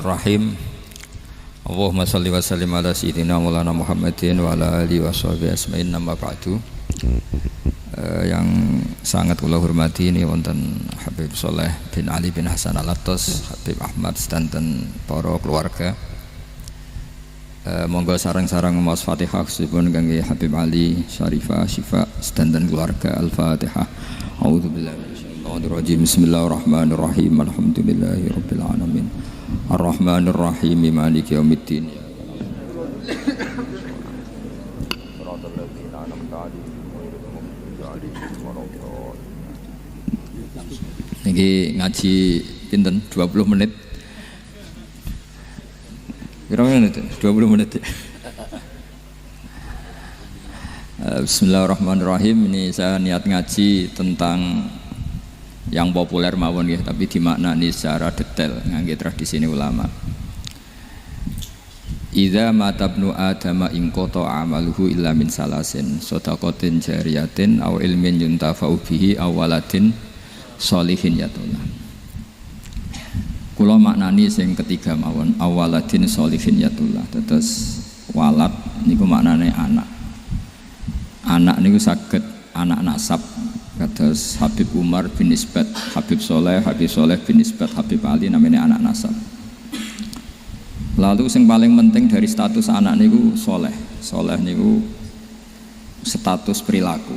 Rahim. Allahumma shalli wa sallim ala sayyidina Maulana Muhammadin wa ala alihi wa sahbihi asma'in nama ba'du. Yang sangat kula hormati ini wonten Habib Soleh bin Ali bin Hasan Al-Attas, Habib Ahmad sedanten para keluarga. Monggo sareng-sareng maos Fatihah khususipun kangge Habib Ali Syarifah Syifa sedanten keluarga. Al-Fatihah. A'udzubillahi minasyaitonir rajim. Bismillahirrahmanirrahim. Alhamdulillahirabbil alamin. Ar-Rahmanir Rahim Maliki Yaumiddin. Niki ngaji pinten 20 menit. Berapa menit? 20 menit. Bismillahirrahmanirrahim. Ini saya niat ngaji tentang yang populer mawon ya, tapi dimaknani secara detail ngangge tradisi ini ulama. Idza matabnu adama in qata amaluhu illa min salasin shadaqatin jariyatin aw ilmin yuntafa'u bihi aw waladin sholihin yatullah. Kula maknani sing ketiga mawon, awaladin sholihin yatullah. Terus walad niku maknane anak. Anak niku saged anak nasab. Kados Habib Umar bin Isbat Habib Soleh bin Isbat Habib Ali namanya anak nasab. Lalu yang paling penting dari status anak niku soleh. Soleh niku status perilaku.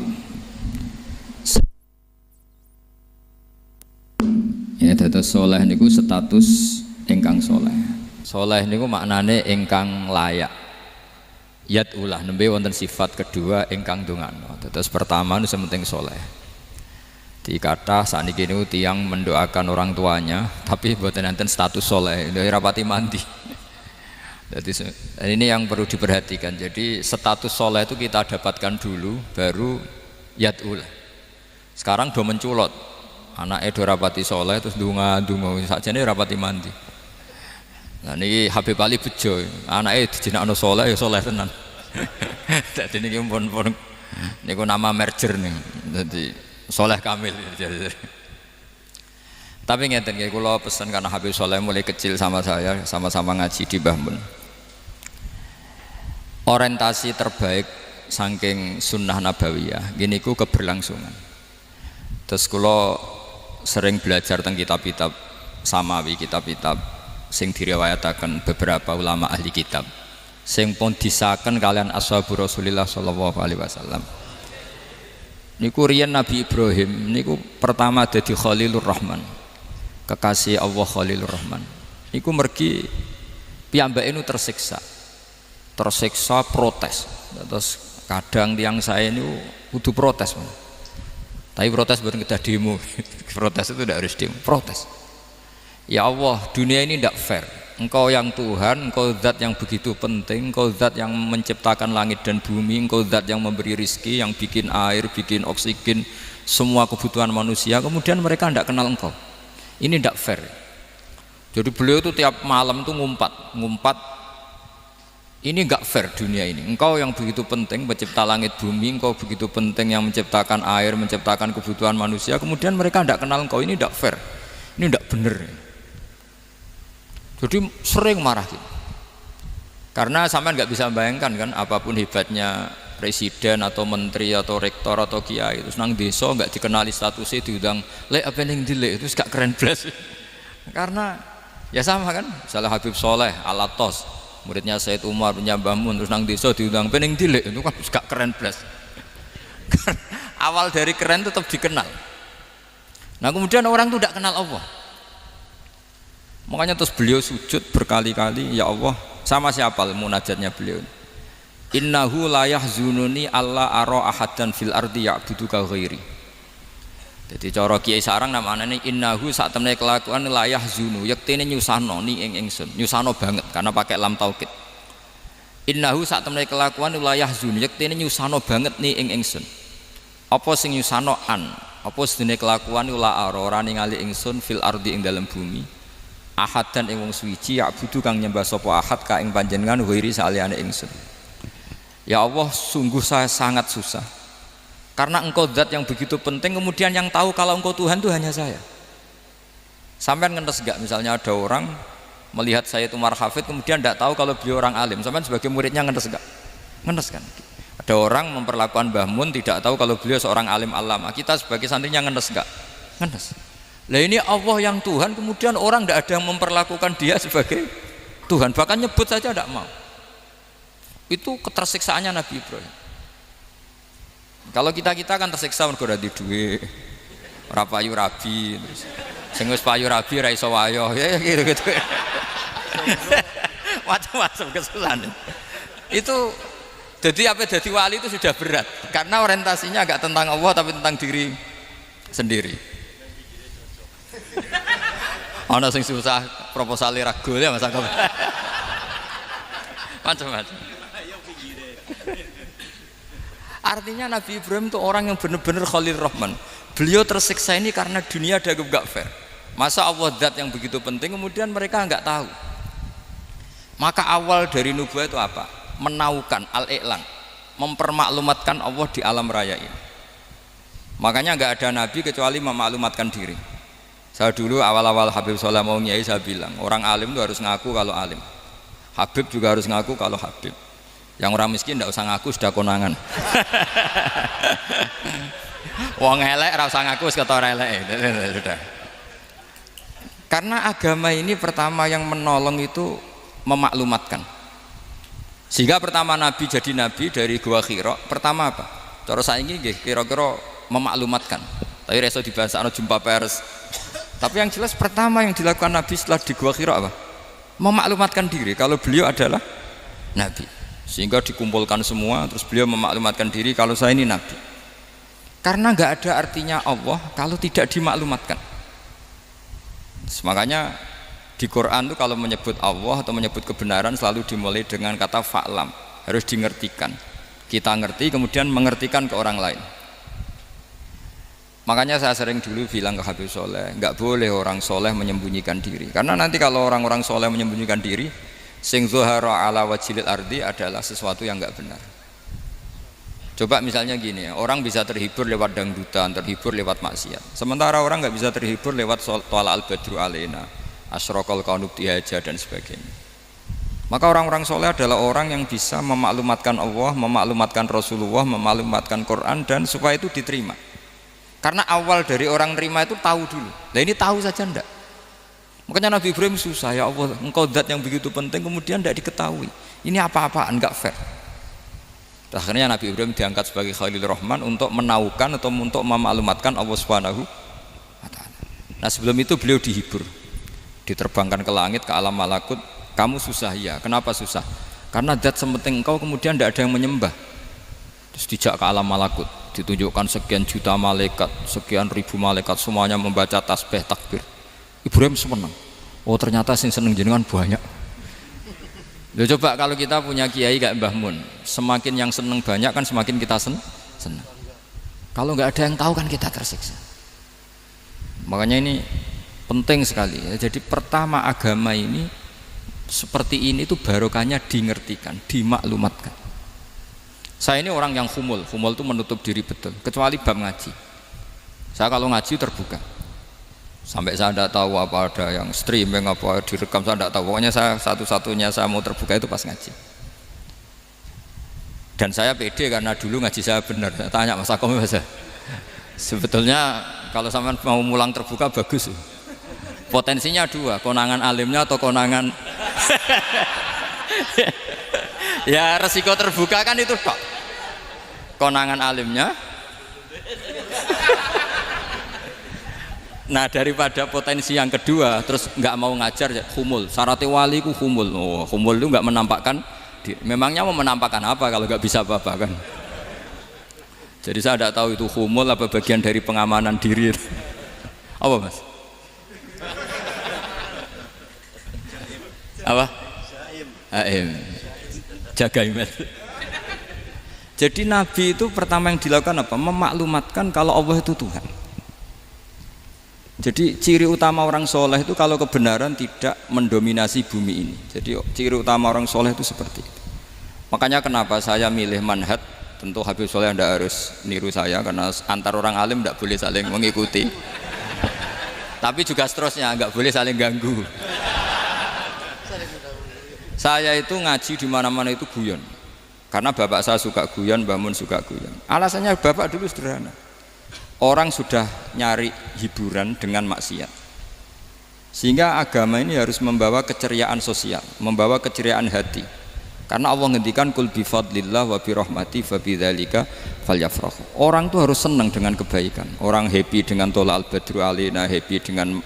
Ya, dados soleh niku status ingkang soleh. Soleh niku maknane ingkang layak. Yat ulah nembe wonten sifat kedua ingkang dongano. Dados pertama nu sementing soleh. Dikata saat ini tiang mendoakan orang tuanya, tapi buatan enten status soleh, dari rapati mandi. Jadi ini yang perlu diperhatikan. Jadi status soleh itu kita dapatkan dulu, baru yadul. Sekarang do menculot, anaknya do rapati soleh, terus dunga saja ini rapati mandi. Nah ini Habib Ali bejo, anaknya dijinakno soleh, ya soleh tenan. Jadi ini pun nama merger nih. Jadi soleh kamil. Tapi ngeten nggih, kula pesan karena Habib Soleh mulai kecil sama saya, sama-sama ngaji di Mbah Mun. Orientasi terbaik saking sunnah nabawiyah gini ku keberlangsungan. Terus kula sering belajar tentang kitab-kitab samawi, kitab-kitab sing diriwayataken beberapa ulama ahli kitab sing pun disaken kalian ashabur Rasulillah sallallahu alaihi wasallam. Niku riyen Nabi Ibrahim niku pertama dadi Khalilur Rahman, kekasih Allah Khalilur Rahman. Niku mergi piyambake nu tersiksa protes. Terus kadang tiang saya niku kudu protes. Tapi protes bukan kita demo. Protes itu tidak harus demo, protes. Ya Allah, dunia ini tidak fair. Engkau yang Tuhan, Engkau zat yang begitu penting, Engkau zat yang menciptakan langit dan bumi, Engkau zat yang memberi rizki, yang bikin air, bikin oksigen, semua kebutuhan manusia, kemudian mereka tidak kenal Engkau. Ini tidak fair. Jadi beliau itu tiap malam itu ngumpat, ini enggak fair dunia ini. Engkau yang begitu penting mencipta langit bumi, Engkau begitu penting yang menciptakan air, menciptakan kebutuhan manusia, kemudian mereka tidak kenal Engkau. Ini tidak fair, ini tidak benar. Jadi sering marah gitu. Karena sampean nggak bisa bayangkan kan, apapun hebatnya presiden atau menteri atau rektor atau kiai terus nang desa nggak dikenali statusnya, diundang lek apa yang dilek itu gak keren belas. Karena ya sama kan, misalnya Habib Soleh Al-Attas muridnya Said Umar bin Mbah Mun terus nang desa diundang pening dilek itu kan gak keren belas. Awal dari keren tetap dikenal. Nah kemudian orang itu tidak kenal Allah. Makanya terus beliau sujud berkali-kali, ya Allah, sama siapa munajatnya beliau? Innahu la yahzununi alla ara ahadan fil ardi ya'buduka ghairi. Jadi cara kiai sarang namanya innahu sak temene kelakuan la yahzunu, yektene nyusano ni ing ingsun, nyusano banget karena pakai lam taukid. Innahu sak temene kelakuan la yahzunu, yektene nyusano banget ni ing ingsun. Apa sing nyusano an? Apa sedene kelakuan la ora ningali ingsun fil ardi ing dalam bumi. Ahad dan ing wong suwiji ya'budu kang nyembah sapa ahad ka ing panjenengan ghairi saliyane ingsun. Ya Allah, sungguh saya sangat susah karena Engkau zat yang begitu penting, kemudian yang tahu kalau Engkau Tuhan itu hanya saya. Sampai ngenes gak misalnya ada orang melihat Sayyid Umar Hafid kemudian tidak tahu kalau beliau orang alim. Sampai sebagai muridnya ngenes enggak? Ngenes kan? Ada orang memperlakukan Mbah Mun tidak tahu kalau beliau seorang alim alama. Kita sebagai santrinya ngenes enggak? Ngenes. Lah ini Allah yang Tuhan, kemudian orang tidak ada yang memperlakukan dia sebagai Tuhan, bahkan nyebut saja tidak mau. Itu ketersiksaannya Nabi Ibrahim. Kalau kita kan tersiksa mergo ora duwe, ora payu rabi, terus sing wis payu rabi ra iso wayo, ya gitu-gitu. Macam-macam kesusahan. Itu jadi apa jadi wali itu sudah berat karena orientasinya agak tentang Allah tapi tentang diri sendiri. Ana sing susah proposal ragu ya Mas Akam. Macam-macam. Artinya Nabi Ibrahim itu orang yang benar-benar Khalil Rahman. Beliau tersiksa ini karena dunia dianggap gak fair. Masa Allah zat yang begitu penting kemudian mereka nggak tahu. Maka awal dari nubuah itu apa? Menaukan al-i'lan, mempermaklumatkan Allah di alam raya ini. Makanya nggak ada nabi kecuali memaklumatkan diri. Saya dulu awal-awal Habib Soleh mau nyai saya bilang orang alim itu harus ngaku kalau alim. Habib juga harus ngaku kalau Habib. Yang orang miskin tidak usah ngaku sudah konangan. Wong elek ora usah ngaku wis ketora elek. Sudah. Karena agama ini pertama yang menolong itu memaklumatkan. Sehingga pertama Nabi jadi Nabi dari Gua Hira, pertama apa? Cara saiki nggih kira-kira memaklumatkan. Tapi reso dibahasano jumpa pers. Tapi yang jelas pertama yang dilakukan Nabi setelah di Gua Hira apa? Memaklumatkan diri kalau beliau adalah Nabi. Sehingga dikumpulkan semua terus beliau memaklumatkan diri kalau saya ini Nabi. Karena nggak ada artinya Allah kalau tidak dimaklumatkan. Makanya di Quran itu kalau menyebut Allah atau menyebut kebenaran selalu dimulai dengan kata fa'lam, harus dingertikan. Kita ngerti kemudian mengertikan ke orang lain. Makanya saya sering dulu bilang ke Habib Soleh, nggak boleh orang soleh menyembunyikan diri. Karena nanti kalau orang-orang soleh menyembunyikan diri, sing zuhara ala wajhil ardi adalah sesuatu yang nggak benar. Coba misalnya gini, orang bisa terhibur lewat dangdutan, terhibur lewat maksiat. Sementara orang nggak bisa terhibur lewat Thala al-Badru alaina, asyraqal kaunu bihaja dan sebagainya. Maka orang-orang soleh adalah orang yang bisa memaklumatkan Allah, memaklumatkan Rasulullah, memaklumatkan Quran dan supaya itu diterima. Karena awal dari orang terima itu tahu dulu. Nah ini tahu saja ndak. Makanya Nabi Ibrahim susah, ya Allah, engkau zat yang begitu penting kemudian tidak diketahui. Ini apa-apaan, enggak fair. Akhirnya Nabi Ibrahim diangkat sebagai Khalil Rahman untuk menaukan atau untuk memaklumatkan Allah Subhanahu wa ta'ala. Nah sebelum itu beliau dihibur, diterbangkan ke langit, ke alam malakut. Kamu susah ya, kenapa susah? Karena zat sementing engkau kemudian tidak ada yang menyembah. Terus dijak ke alam malakut, ditunjukkan sekian juta malaikat, sekian ribu malaikat, semuanya membaca tasbih takbir. Ibrahim senang. Oh ternyata sing seneng jenengan banyak. Loh, coba kalau kita punya kiai kayak Mbah Mun, semakin yang seneng banyak kan semakin kita seneng. Kalau nggak ada yang tahu kan kita tersiksa. Makanya ini penting sekali ya. Jadi pertama agama ini seperti ini tuh barokahnya dingertikan, dimaklumatkan. Saya ini orang yang humul itu menutup diri betul, kecuali bab ngaji. Saya kalau ngaji terbuka. Sampai saya tidak tahu apa ada yang streaming apa direkam, saya tidak tahu. Pokoknya saya satu-satunya saya mau terbuka itu pas ngaji. Dan saya pede karena dulu ngaji saya benar. Saya tanya Mas Akom, sebetulnya kalau sampean mau mulang terbuka bagus. Potensinya dua, konangan alimnya atau konangan. Ya resiko terbuka kan itu kok. Konangan alimnya. Nah daripada potensi yang kedua terus nggak mau ngajar humul, syaratnya wali ku humul. Oh, humul itu nggak menampakkan memangnya mau menampakkan apa kalau nggak bisa apa-apa kan. Jadi saya tidak tahu itu humul apa bagian dari pengamanan diri. Apa Mas? Apa? Aim. Jaga iman. Jadi Nabi itu pertama yang dilakukan apa? Memaklumatkan kalau Allah itu Tuhan. Jadi ciri utama orang soleh itu kalau kebenaran tidak mendominasi bumi ini. Jadi ciri utama orang soleh itu seperti itu. Makanya kenapa saya milih manhaj, tentu Habib Soleh tidak harus niru saya karena antar orang alim tidak boleh saling mengikuti. Tapi juga seterusnya nggak boleh saling ganggu. Saya itu ngaji di mana-mana itu guyon. Karena bapak saya suka guyon, Mbah Mun suka guyon. Alasannya bapak dulu sederhana. Orang sudah nyari hiburan dengan maksiat. Sehingga agama ini harus membawa keceriaan sosial, membawa keceriaan hati. Karena Allah ngendikan kul bi fadlillah wa bi rahmati fa bidzalika falyafrahu. Orang tuh harus senang dengan kebaikan. Orang happy dengan tolal badru alina, happy dengan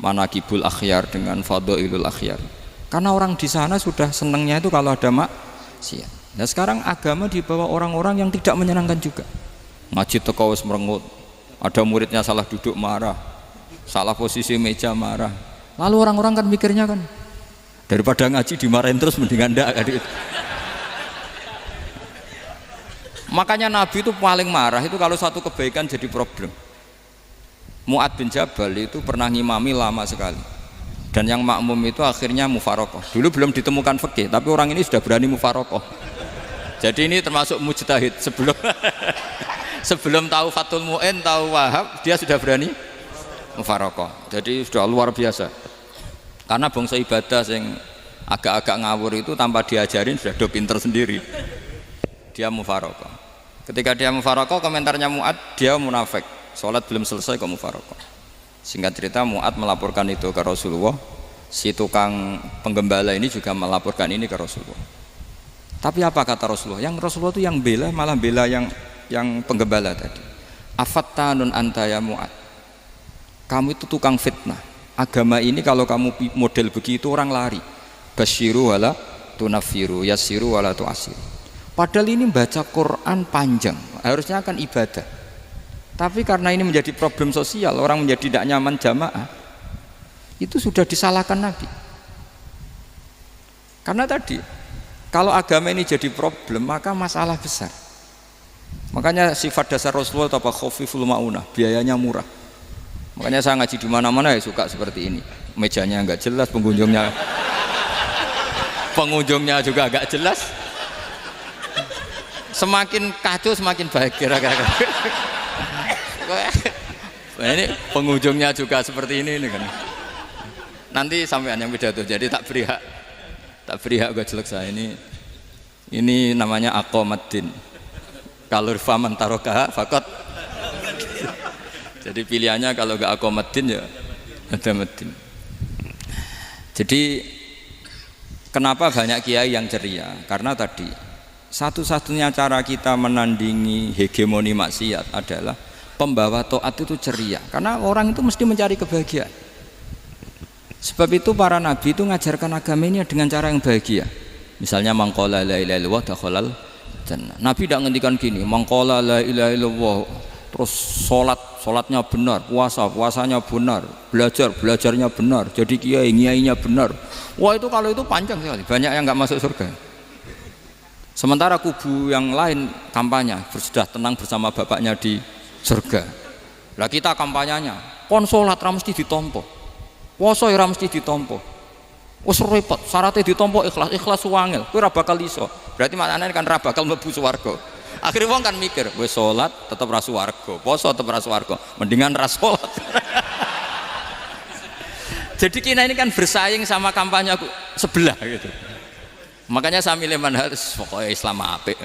manakibul akhyar, dengan fadhailul akhyar. Karena orang di sana sudah senangnya itu kalau ada maksiat. Nah sekarang agama dibawa orang-orang yang tidak menyenangkan juga. Ngaji teko wis merengut, ada muridnya salah duduk marah, salah posisi meja marah. Lalu orang-orang kan mikirnya kan, daripada ngaji dimarahin terus mendingan ndak kan. Makanya Nabi itu paling marah itu kalau satu kebaikan jadi problem. Mu'ad bin Jabal itu pernah ngimami lama sekali. Dan yang makmum itu akhirnya mufarokoh. Dulu belum ditemukan fikih, tapi orang ini sudah berani mufarokoh. Jadi ini termasuk mujtahid sebelum tahu Fathul Mu'in, tahu Wahab, dia sudah berani mufarokoh. Jadi sudah luar biasa. Karena bangsa ibadah yang agak-agak ngawur itu tanpa diajarin sudah do pinter sendiri. Dia mufarokoh. Ketika dia mufarokoh, komentarnya Mu'ad, dia munafik. Sholat belum selesai kok mufarokoh. Singkat cerita Mu'ad melaporkan itu ke Rasulullah. Si tukang penggembala ini juga melaporkan ini ke Rasulullah. Tapi apa kata Rasulullah? Yang Rasulullah itu yang bela, malah bela yang penggembala tadi. Afattanun anta ya Mu'ad. Kamu itu tukang fitnah. Agama ini kalau kamu model begitu orang lari. Basyiru wala tunafiru, yassiru wala tu'asiru. Padahal ini baca Quran panjang, harusnya akan ibadah. Tapi karena ini menjadi problem sosial, orang menjadi tidak nyaman jamaah, itu sudah disalahkan Nabi. Karena tadi, kalau agama ini jadi problem, maka masalah besar. Makanya sifat dasar Rasulullah apa khafiful maunah, biayanya murah. Makanya saya ngaji di mana-mana ya suka seperti ini. Mejanya enggak jelas, pengunjungnya juga agak jelas. Semakin kacau semakin baik kira-kira. Ini pengunjungnya juga seperti ini kan. Nanti sampean yang pidato, jadi tak beri hak gue jelek saya ini namanya aqomaddin. Kalau faman tarokaha fakot. Jadi pilihannya kalau gak aqomaddin ya ada maddin. Jadi kenapa banyak kiai yang ceria? Karena tadi satu-satunya cara kita menandingi hegemoni maksiat adalah pembawa taat itu ceria. Karena orang itu mesti mencari kebahagiaan. Sebab itu para nabi itu mengajarkan agama ini dengan cara yang bahagia. Misalnya mangqala la ilaha illallah dakhalal jannah. Nabi tidak ngendikan gini, mangqala la ilaha illallah terus sholatnya benar, puasanya benar, belajarnya benar, jadi kiainya benar. Wah itu kalau itu panjang sekali, banyak yang nggak masuk surga. Sementara kubu yang lain kampanye sudah tenang bersama bapaknya di surga. Lah kita kampanyenya kon sholat ra mesti ditompo, puasa ya ra mesti ditompo, wis repot syaratnya ditompo ikhlas wangel, kowe ra bakal iso. Berarti maknanya kan ra bakal mlebu swarga. Akhirnya wong kan mikir, wis sholat tetep ra swarga, puasa tetep ra swarga, mendingan ra sholat. Jadi kita ini kan bersaing sama kampanye sebelah gitu. Makanya saya milih manhaj pokoknya Islam apik.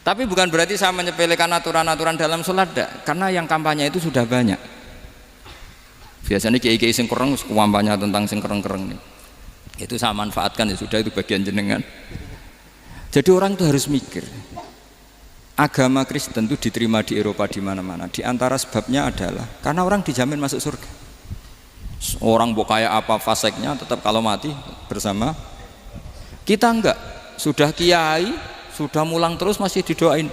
Tapi bukan berarti saya menyepelekan aturan-aturan dalam sholat, karena yang kampanye itu sudah banyak. Biasanya kiai-kiai sing kereng kampanye tentang sing kereng-kereng nih. Itu saya manfaatkan, ya sudah, itu bagian jenengan. Jadi orang itu harus mikir. Agama Kristen itu diterima di Eropa di mana-mana. Di antara sebabnya adalah karena orang dijamin masuk surga. Orang mau kayak apa faseknya tetap kalau mati bersama. Kita enggak, sudah kiai, sudah mulang terus masih didoain.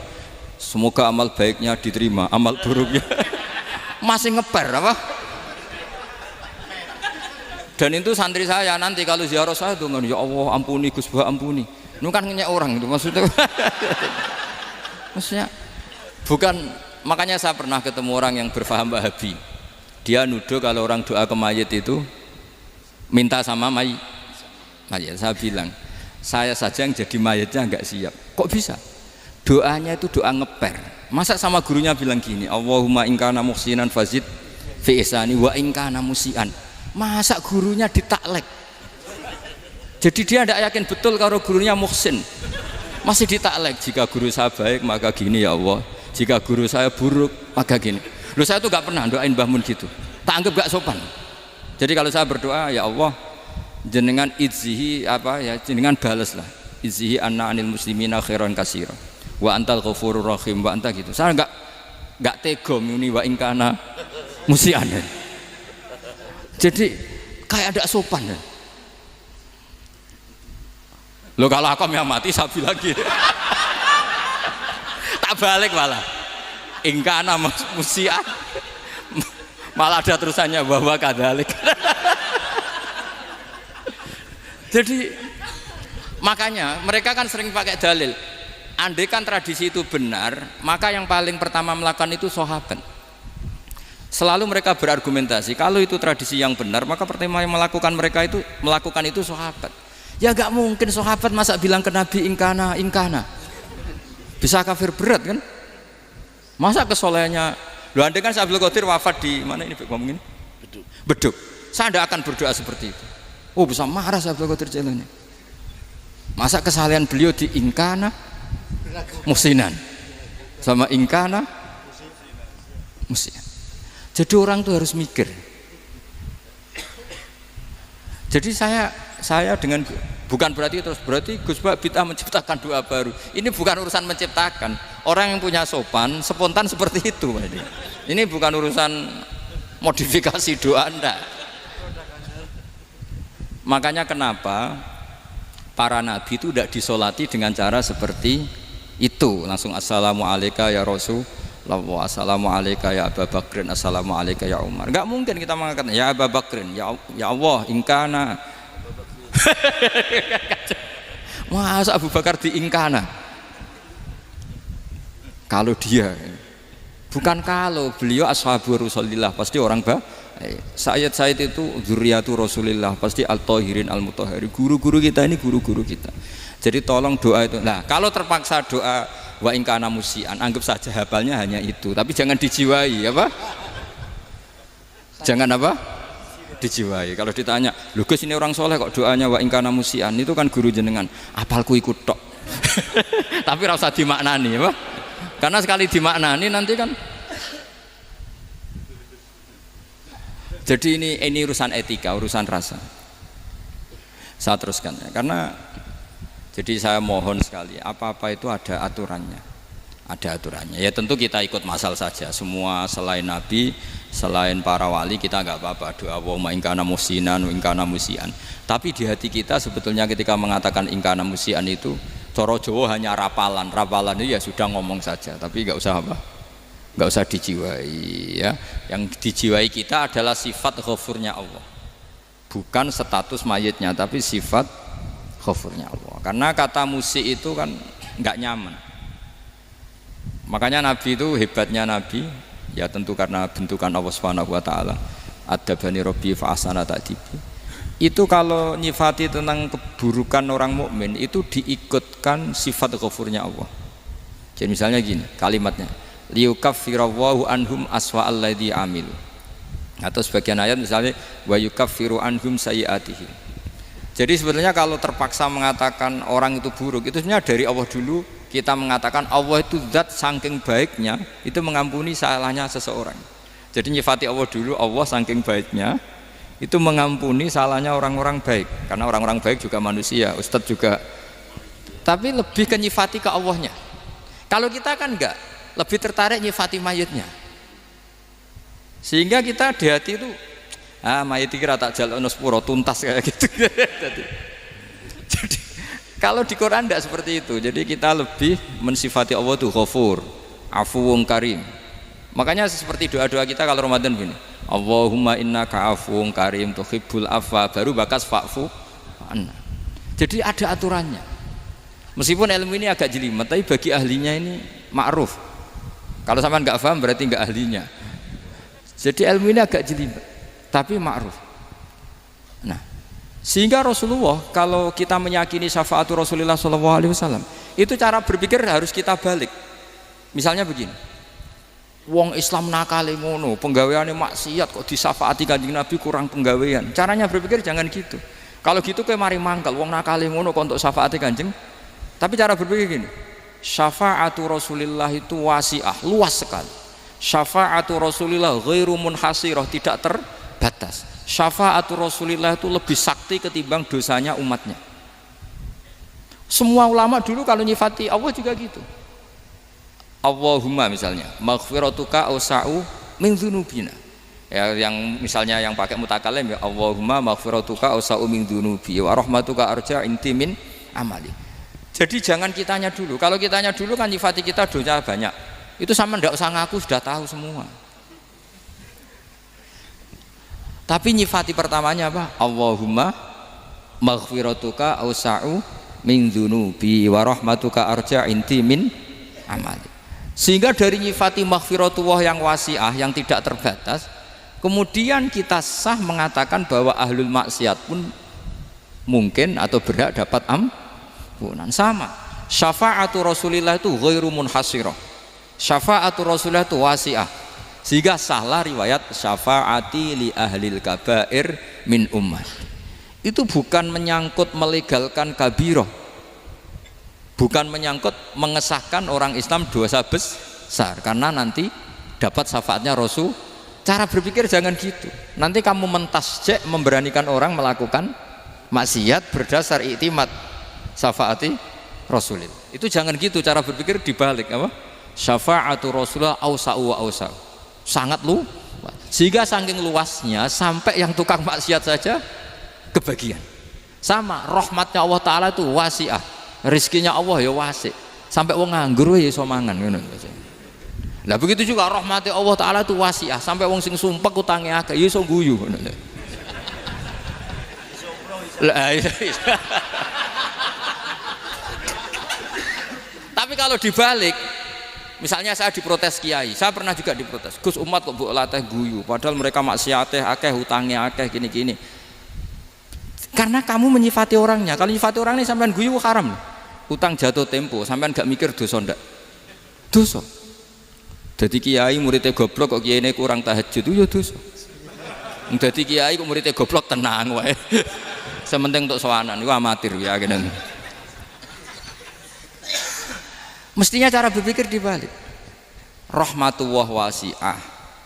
Semoga amal baiknya diterima, amal buruknya masih ngeper apa? Dan itu santri saya nanti kalau ziarah saya tuh, ya Allah ampuni Gus Bah ampuni. Ini kan ngenyek orang itu maksudnya. Maksudnya bukan, makanya saya pernah ketemu orang yang berfaham Wahabi. Dia nuduh kalau orang doa ke mayit itu minta sama mayit. Saya bilang, saya saja yang jadi mayitnya enggak siap. Kok bisa? Doanya itu doa ngeper. Masa sama gurunya bilang gini, Allahumma in kana muhsinan fazid fi ihsani wa in kana musian. Masa gurunya ditaklek. Jadi dia tidak yakin betul kalau gurunya muhsin. Masih ditaklek, jika guru saya baik maka gini ya Allah, jika guru saya buruk maka gini. Loh saya tuh gak pernah doain Mbah Mun gitu, tak anggap gak sopan. Jadi kalau saya berdoa, ya Allah jenengan izzihi apa ya, jenengan balas lah, izzihi anna anil muslimina khairan katsira wa antal ghafurur rahim wa anta gitu. Saya enggak tega muni wa ingkana musian. Jadi kayak ada sopan ya. Loh kalau aku yang mati sabi lagi. Tak balik malah ingkana musian. Malah ada terusannya bahwa kadalik. Jadi makanya mereka kan sering pakai dalil. Andai kan tradisi itu benar, maka yang paling pertama melakukan itu sahabat. Selalu mereka berargumentasi kalau itu tradisi yang benar, maka pertama yang melakukan itu sahabat. Ya gak mungkin sahabat masa bilang ke Nabi ingkana. Bisa kafir berat kan? Masa kesolehannya? Loh, andai kan Abdul Qadir wafat di mana ini ngomong ini? Beduk. Saya tidak akan berdoa seperti itu. Oh bisa marah Abdul Qadir Jailani. Masa kesalahan beliau di ingkana musinan sama ingkana musian. Jadi orang tuh harus mikir. Jadi saya dengan bukan berarti Gus Bak bid'ah menciptakan doa baru. Ini bukan urusan menciptakan. Orang yang punya sopan spontan seperti itu. Ini bukan urusan modifikasi doa Anda. Makanya kenapa para nabi itu tidak disolati dengan cara seperti itu, langsung assalamualaikum ya Rasulullah, assalamualaikum ya Abu Bakrin, assalamualaikum ya Umar. Enggak mungkin kita mengatakan ya Abu Bakrin, ya Allah ingkana. Masa Abu Bakar di ingkana? Kalau dia bukan kalau beliau ashabu Rasulillah, pasti orang Sayyid itu dzurriyyatu Rasulillah, pasti al-tahirin al-mutahharin. Guru-guru kita ini guru-guru kita. Jadi tolong doa itu. Nah, kalau terpaksa doa wa in kana musian, anggap saja hafalnya hanya itu, tapi jangan dijiwai, apa? Jangan apa? Dijiwai. Kalau ditanya, "Lho Gus, ini orang soleh kok doanya wa in kana musian?" Itu kan guru jenengan, apalku ikut tok. Tapi ora usah dimaknani, apa? Karena sekali dimaknani nanti kan. Jadi ini urusan etika, urusan rasa. Saya teruskan ya, karena jadi saya mohon sekali, apa-apa itu ada aturannya. Ada aturannya. Ya tentu kita ikut masal saja. Semua selain Nabi, selain para wali kita nggak apa-apa doa wa ingkana musinan, ingkana musian. Tapi di hati kita sebetulnya ketika mengatakan ingkana musian itu coro Jawa hanya rapalan. Rapalan itu ya sudah ngomong saja, tapi nggak usah apa? Nggak usah dijiwai ya. Yang dijiwai kita adalah sifat ghafurnya Allah. Bukan status mayitnya, tapi sifat ghafurnya Allah. Karena kata musik itu kan nggak nyaman. Makanya Nabi itu hebatnya Nabi, ya tentu karena bentukan Allah Subhanahu wa taala. Adabani Rabbi fa ahsana ta'dibi. Itu kalau nyifati tentang keburukan orang mukmin itu diikutkan sifat ghafurnya Allah. Jadi misalnya gini, kalimatnya liyukaffirallahu anhum aswa alladzi amilu. Atau sebagian ayat misalnya wa yukaffiru anhum sayiatihim. Jadi sebetulnya kalau terpaksa mengatakan orang itu buruk, itu sebenarnya dari Allah dulu kita mengatakan Allah itu zat saking baiknya itu mengampuni salahnya seseorang. Jadi nyifati Allah dulu, Allah saking baiknya itu mengampuni salahnya orang-orang baik, karena orang-orang baik juga manusia, Ustadz juga. Tapi lebih ke nyifati ke Allahnya. Kalau kita kan enggak, lebih tertarik nyifati mayitnya. Sehingga kita di hati itu mayit kira tak jalono sepuro tuntas kayak gitu. Jadi kalau di Quran tidak seperti itu. Jadi kita lebih mensifati Allah itu Ghafur, Afuwun Karim. Makanya seperti doa-doa kita kalau Ramadan begini, Allahumma innaka afuwun karim tuhibbul afwa, baru bakas fa'fu anna. Jadi ada aturannya. Meskipun ilmu ini agak jelimet, tapi bagi ahlinya ini ma'ruf. Kalau sampean nggak paham berarti nggak ahlinya. Jadi ilmu ini agak jelimet, tapi ma'ruf. Nah, sehingga Rasulullah kalau kita meyakini syafaatu Rasulullah SAW, itu cara berpikir harus kita balik. Misalnya begini, wong Islam nakale ngono, penggaweane maksiat kok disafaati Kanjeng Nabi kurang penggawean. Caranya berpikir jangan gitu. Kalau gitu kayak mari mangkal wong nakale ngono kok untuk syafaate Kanjeng. Tapi cara berpikir gini, syafaatu Rasulillah itu wasi'ah, luas sekali. Syafaatu Rasulillah ghairu munhasirah, tidak terbatas. Syafaatu Rasulillah itu lebih sakti ketimbang dosanya umatnya. Semua ulama dulu kalau nyifati Allah juga gitu. Allahumma misalnya, maghfiratuka awsa'u min dzunubina. Ya, yang misalnya yang pakai mutakalim ya Allahumma maghfiratuka awsa'u min dzunubi wa rahmatuka arja inti min amali. Jadi jangan kitanya dulu. Kalau kitanya dulu kan nyifati kita dosa banyak. Itu sama ndak usah ngaku, sudah tahu semua. Tapi nyifati pertamanya apa? Allahumma maghfiratuka awsa'u min dzunubi wa rahmatuka arja inti min amali. Sehingga dari nyifati maghfiratullah yang wasi'ah, yang tidak terbatas, kemudian kita sah mengatakan bahwa ahlul maksiat pun mungkin atau berhak dapat ampunan. Sama, syafaatu Rasulillah itu ghairu munhasirah, syafaatu Rasulillah itu wasi'ah, sehingga sahlah riwayat syafaati li ahlil kabair min ummah. Itu bukan menyangkut melegalkan kabirah, bukan menyangkut mengesahkan orang Islam dosa besar, karena nanti dapat syafaatnya Rasul. Cara berpikir jangan gitu. Nanti kamu mentasjek, memberanikan orang melakukan maksiat berdasar iktimat syafaati Rasulillah. Itu jangan gitu cara berpikir, dibalik apa? Syafaatu Rasulullah awsa'u wa awsa'u. Sangat luas. Sehingga saking luasnya sampai yang tukang maksiat saja kebagian. Sama, rahmatnya Allah Ta'ala itu wasi'ah, rizkinya Allah ya wasi', sampai wong nganggur ya iso mangan. Nah begitu juga rahmati Allah Ta'ala itu wasi'ah, sampai wong sing sumpek utange akeh ya iso guyu. Tapi kalau dibalik, misalnya saya diprotes kiai, saya pernah juga diprotes, Gus umat kok mbok latih guyu padahal mereka maksiate akeh, hutangnya akeh, gini-gini. Karena kamu menyifati orangnya. Kalau menyifati orang ini sampean guyu haram. Utang jatuh tempo, sampean gak mikir dosa ndak? Dosa. Jadi kiai muridnya goblok kok kiai ini kurang tahajud itu ya dosa. Jadi kiai kok muridnya goblok tenang wae. Sementing untuk sowanan itu amatir ya gini. Mestinya cara berpikir dibalik. Rahmatullah wasi'ah,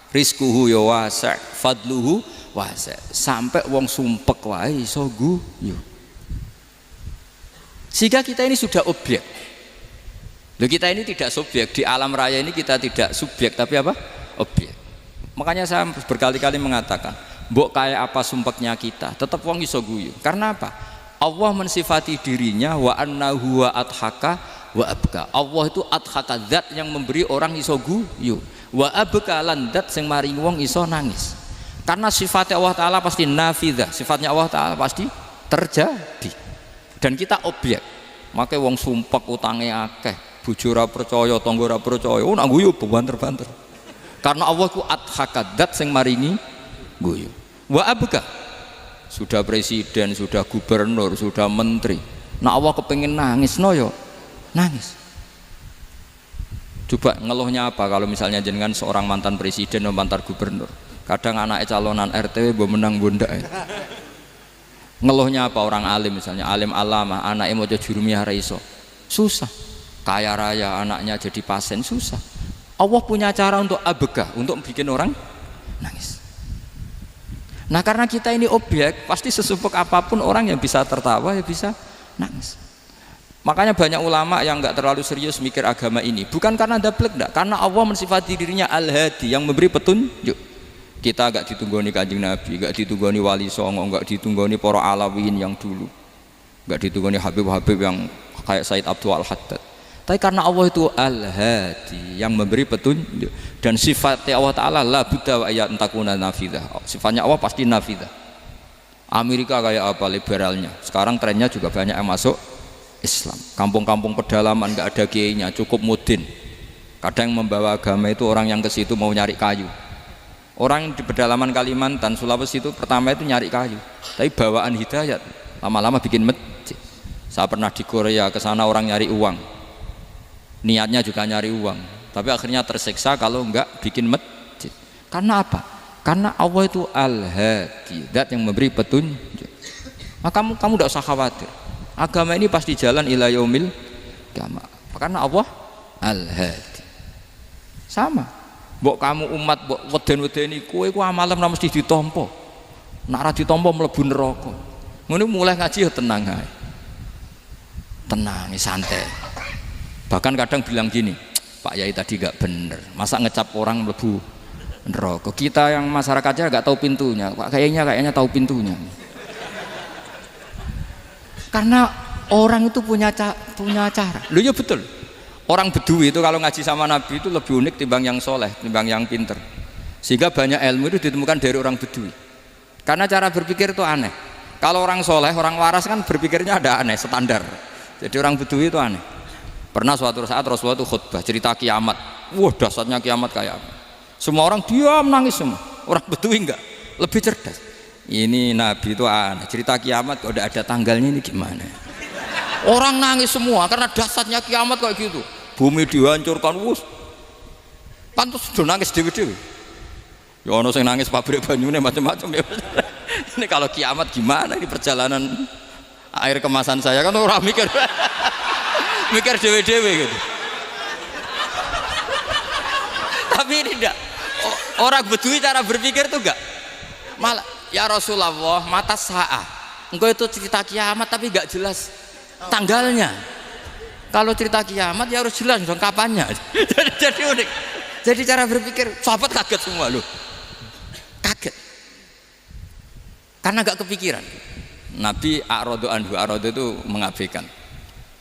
rizquhu ya wasi', fadluhu wasi', sampai wong sumpek wae iso guyu. Sehingga kita ini sudah objek. Loh, kita ini tidak subjek di alam raya ini, kita tidak subjek tapi apa? Objek. Makanya saya berkali-kali mengatakan, mbok kayak apa sumpeknya kita, tetap wong iso guyu. Karena apa? Allah mensifati dirinya wa annahu wa adhaka wa abka. Allah itu adhaka, zat yang memberi orang iso guyu. Wa abka lan zat sing maringi wong iso nangis. Karena sifatnya Allah Ta'ala pasti nafidah, sifatnya Allah Ta'ala pasti terjadi. Dan kita objek. Makanya wong sumpek utange akeh, bojo ora percaya, tangga ora percaya, nak guyu banter-banter. Karena Allah ku adhaka, zat sing maringi guyu. Wa abka, sudah presiden, sudah gubernur, sudah menteri, nak Allah kepengin nangis no yo nangis. Coba ngeluhnya apa kalau misalnya jenengan seorang mantan presiden atau mantan gubernur, kadang anaknya calonan RT mbok menang bondak. Ngeluhnya apa orang alim, misalnya alim alama, anaknya mau jadi jurumiyah ra iso, susah. Kaya raya anaknya jadi pasien, susah. Allah punya cara untuk abegah, untuk bikin orang nangis. Nah karena kita ini objek, pasti sesumpek apapun orang yang bisa tertawa ya bisa nangis. Makanya banyak ulama yang nggak terlalu serius mikir agama ini, bukan karena dablek, enggak, karena Allah mensifati dirinya Al-Hadi, yang memberi petunjuk. Kita gak ditunggoni Kanjeng Nabi, gak ditunggoni Wali Songo, gak ditunggoni para alawin yang dulu, gak ditunggoni Habib-Habib yang kayak Said Abdul Al-Haddad. Tapi karena Allah itu Al-Hadi, yang memberi petunjuk, dan sifatnya Allah Ta'ala la budda wa ayat entakuna nafidah, sifatnya Allah pasti nafidah. Amerika kayak apa liberalnya, sekarang trennya juga banyak yang masuk Islam. Kampung-kampung pedalaman gak ada kiainya, cukup mudin. Kadang yang membawa agama itu orang yang ke situ mau nyari kayu. Orang di pedalaman Kalimantan, Sulawesi itu pertama itu nyari kayu, tapi bawaan hidayat, lama-lama bikin masjid. Saya pernah di Korea, ke sana orang nyari uang, niatnya juga nyari uang, tapi akhirnya tersiksa kalau enggak bikin masjid. Karena apa? Karena Allah itu Al-Hadi, zat yang memberi petunjuk. Maka kamu tidak usah khawatir. Agama ini pasti jalan ila yaumil qiyamah. Karena Allah Al-Hadi. Sama. Mbok kamu umat mbok weden-wedeni kowe ku amalan ora mesti ditampa. Nek ora ditampa mlebu neraka. Ngono mulai ngaji ya tenang ae. Tenang, santai. Bahkan kadang bilang gini, Pak Yai tadi gak bener. Masa ngecap orang mlebu neraka? Kita yang masyarakatnya gak tahu pintunya. Pak kayaknya tahu pintunya. Karena orang itu punya cara. Loh ya betul. Orang Bedui itu kalau ngaji sama Nabi itu lebih unik timbang yang soleh, timbang yang pinter. Sehingga banyak ilmu itu ditemukan dari orang Bedui. Karena cara berpikir itu aneh. Kalau orang soleh, orang waras kan berpikirnya ada aneh, standar. Jadi orang Bedui itu aneh. Pernah suatu saat Rasulullah itu khutbah cerita kiamat. Wah dahsyatnya kiamat kayak apa? Semua orang diam nangis semua. Orang Bedui enggak, lebih cerdas. Ini Nabi itu aneh. Cerita kiamat kok udah ada tanggalnya ini gimana? Orang nangis semua karena dahsyatnya kiamat kayak gitu. Bumi dihancurkan, wus. Pantas sudah nangis dewi-dewi. Ya ono sing nangis pabrik banyune macam-macam ya. Ini kalau kiamat gimana ini perjalanan air kemasan saya kan orang mikir mikir dewi-dewi gitu. Tapi ini enggak. Orang Bedui cara berpikir tuh enggak. Malah ya Rasulullah mata sa'ah. Engkau itu cerita kiamat tapi enggak jelas tanggalnya. Kalau cerita kiamat ya harus jelas dong kapannya. Jadi unik. Jadi cara berpikir sahabat kaget semua loh. Kaget. Karena gak kepikiran. Nabi a'radu anhu, a'radu itu mengabaikan.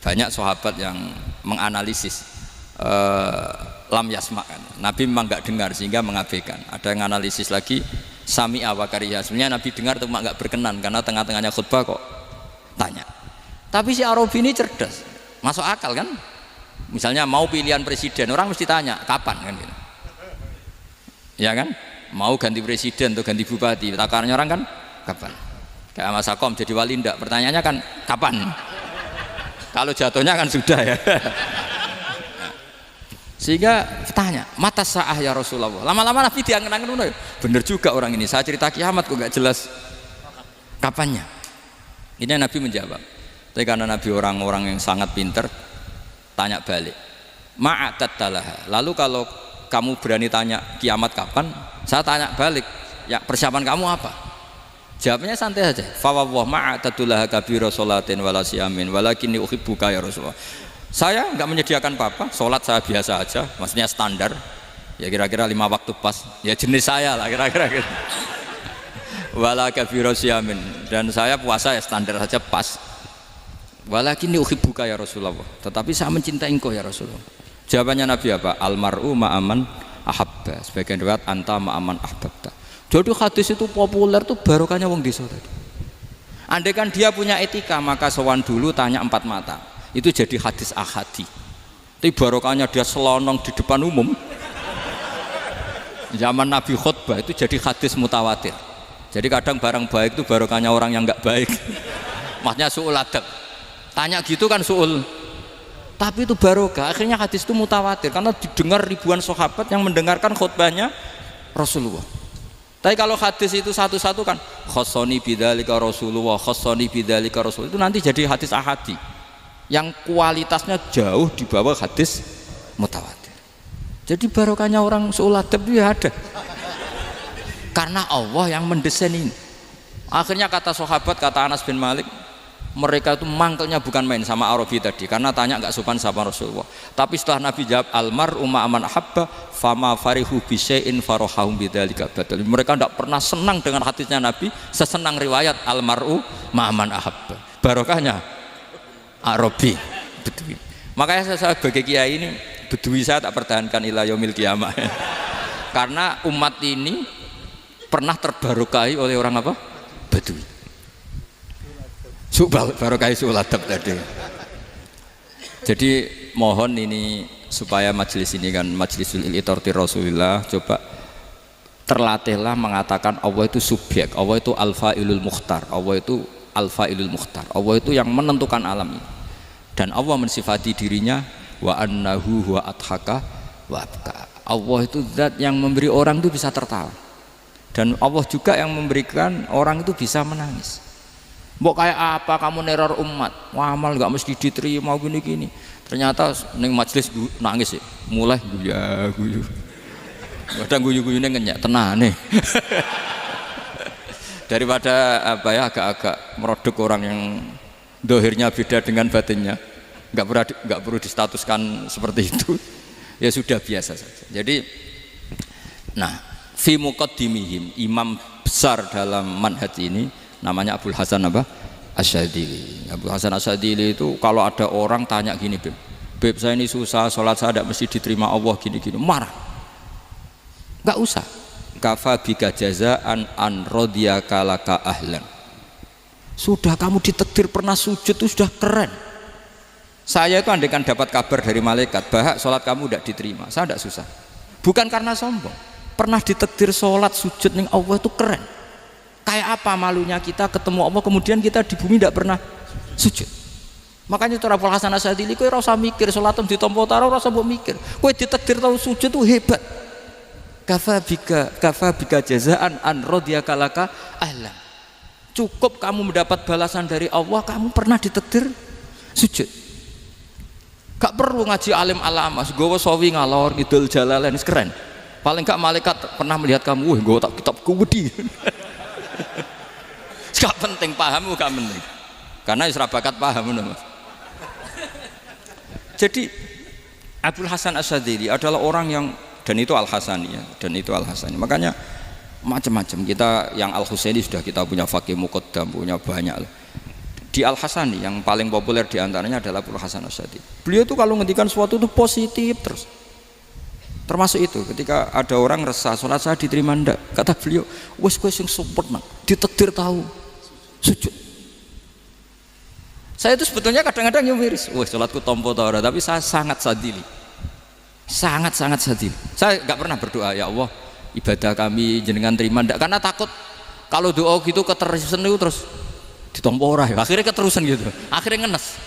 Banyak sahabat yang menganalisis lam yasma'kan. Nabi memang gak dengar sehingga mengabaikan. Ada yang analisis lagi sami'a wa kariha. Sebenarnya Nabi dengar itu gak berkenan karena tengah-tengahnya khutbah kok tanya. Tapi si Arabi ini cerdas. Masuk akal kan? Misalnya mau pilihan presiden, orang mesti tanya kapan kan gitu. Ya kan? Mau ganti presiden atau ganti bupati, takarannya orang kan kapan? Kayak Mas Akom jadi wali ndak? Pertanyaannya kan kapan? Kalau jatuhnya kan sudah ya. Sehingga tanya, mata sa'ah ya Rasulullah. Lama-lama Nabi diangen-angen, bener juga orang ini. Saya cerita kiamat kok gak jelas kapannya. Ini Nabi menjawab. Tapi karena Nabi orang-orang yang sangat pinter, tanya balik. Ma'atattalaha. Lalu kalau kamu berani tanya kiamat kapan, saya tanya balik. Ya persiapan kamu apa? Jawabnya santai saja. Fawwah ma'atattalaha kabira sholatin wala siyamin walakinni uhibbuka ya Rasulullah. Saya enggak menyediakan apa-apa, sholat saya biasa aja, maksudnya standar. Ya kira-kira 5 waktu pas. Ya jenis saya lah kira-kira gitu. Wala kabira siyamin, dan saya puasa ya standar saja pas. Walakinni uhibbuka ya Rasulullah. Tetapi saya mencintai engkau ya Rasulullah. Jawabannya Nabi apa? Almar'u ma'aman ahabba. Sebagian riwayat anta ma'aman ahbabta. Jadi hadis itu populer tuh barokahnya wong desa tadi. Andai kan dia punya etika maka sowan dulu tanya 4 mata. Itu jadi hadis ahadi. Tapi barokahnya dia selonong di depan umum. Zaman Nabi khutbah itu jadi hadis mutawatir. Jadi kadang barang baik itu barokahnya orang yang enggak baik. Maksudnya su'ul adab. Tanya gitu kan su'ul, tapi itu barokah. Akhirnya hadis itu mutawatir karena didengar ribuan sahabat yang mendengarkan khutbahnya Rasulullah. Tapi kalau hadis itu satu-satu kan khossoni bidzalika Rasulullah, khossoni bidzalika Rasulullah, itu nanti jadi hadis ahadi yang kualitasnya jauh di bawah hadis mutawatir. Jadi barokahnya orang su'ul adab itu ya ada karena Allah yang mendesain ini. Akhirnya kata sahabat, kata Anas bin Malik, mereka itu mangkelnya bukan main sama Arabi tadi karena tanya nggak sopan sama Rasulullah. Tapi setelah Nabi jawab almar'u ma'aman ahabba fama farihu bisyai'in farahahum bidzalika badal. Mereka tidak pernah senang dengan hadisnya Nabi sesenang riwayat almar'u ma'aman ahabba. Barokahnya Arabi Bedui. Makanya saya sebagai kiai ini Bedui saya tak pertahankan ila yaumil qiyamah. Karena umat ini pernah terbarokahi oleh orang apa? Bedui. Barokah su'ul adab tadi. Jadi mohon ini supaya majelis ini kan majlisul iltorti Rasulullah, coba terlatihlah mengatakan Allah itu subjek, Allah itu al-fa'ilul mukhtar, Allah itu al-fa'ilul mukhtar, Allah itu yang menentukan alam ini. Dan Allah mensifati dirinya wa annahu huwa adhaka wa abka. Allah itu zat yang memberi orang itu bisa tertawa. Dan Allah juga yang memberikan orang itu bisa menangis. Mbok kayak apa kamu neror umat, amal nggak mesti diterima gini-gini. Ternyata neng majelis nangis ya, mulai guyu. Kadang guyu-guyune ngenyek tenane. Daripada apa ya agak-agak merodok orang yang dohirnya beda dengan batinnya, nggak perlu distatuskan seperti itu. Ya sudah biasa saja. Jadi, nah, fi muqaddimihim, imam besar dalam manhaj ini namanya Abul Hasan apa? Asyadzili. Abul Hasan Asyadzili itu kalau ada orang tanya gini, Beb saya ini susah, sholat saya tidak mesti diterima Allah gini-gini, marah. Nggak usah. Kafa bika jazaan an radiyaka laka ahlan. Sudah kamu ditakdir pernah sujud itu sudah keren. Saya itu andaikan dapat kabar dari malaikat bahwa sholat kamu tidak diterima, saya tidak susah. Bukan karena sombong. Pernah ditakdir sholat sujud ning Allah itu keren. Kayak apa malunya kita ketemu Allah kemudian kita di bumi tidak pernah sujud. Makanya cara Abul Hasan Asyadzili kowe ora usah mikir salatem ditampa ora usah mbok mikir. Kowe ditakdir tahu sujud itu hebat. Kafa bika jazaan an radiyaka laka ahlan. Cukup kamu mendapat balasan dari Allah, kamu pernah ditakdir sujud. Gak perlu ngaji alim alama, gowo sawi ngalor ngidul jalalain keren. Paling gak malaikat pernah melihat kamu, wah gowo tak kitab kuwedi. Gak penting pahammu gak penting. Karena isra bakat paham Mas. Jadi Abul Hasan Asyadzili adalah orang yang dan itu Al-Hasani ya, dan itu Al-Hasani. Makanya macam-macam kita yang Al-Husaini sudah kita punya Faqih Muqaddam, punya banyak lah. Di Al-Hasani yang paling populer diantaranya adalah Abul Hasan Asyadzili. Beliau tuh kalau ngendikan sesuatu itu positif terus. Termasuk itu ketika ada orang resah sholat saya diterima ndak, kata beliau wes kowe sing sempurna ditakdir tahu sujud. Saya itu sebetulnya kadang-kadang miris, wes sholatku tompo ta ora, tapi saya sangat sadili. Sangat sadil. Saya nggak pernah berdoa ya Allah ibadah kami jenengan terima ndak, karena takut kalau doa gitu keterusan itu terus ditompo ora ya. Akhirnya keterusan gitu. Akhirnya ngenes.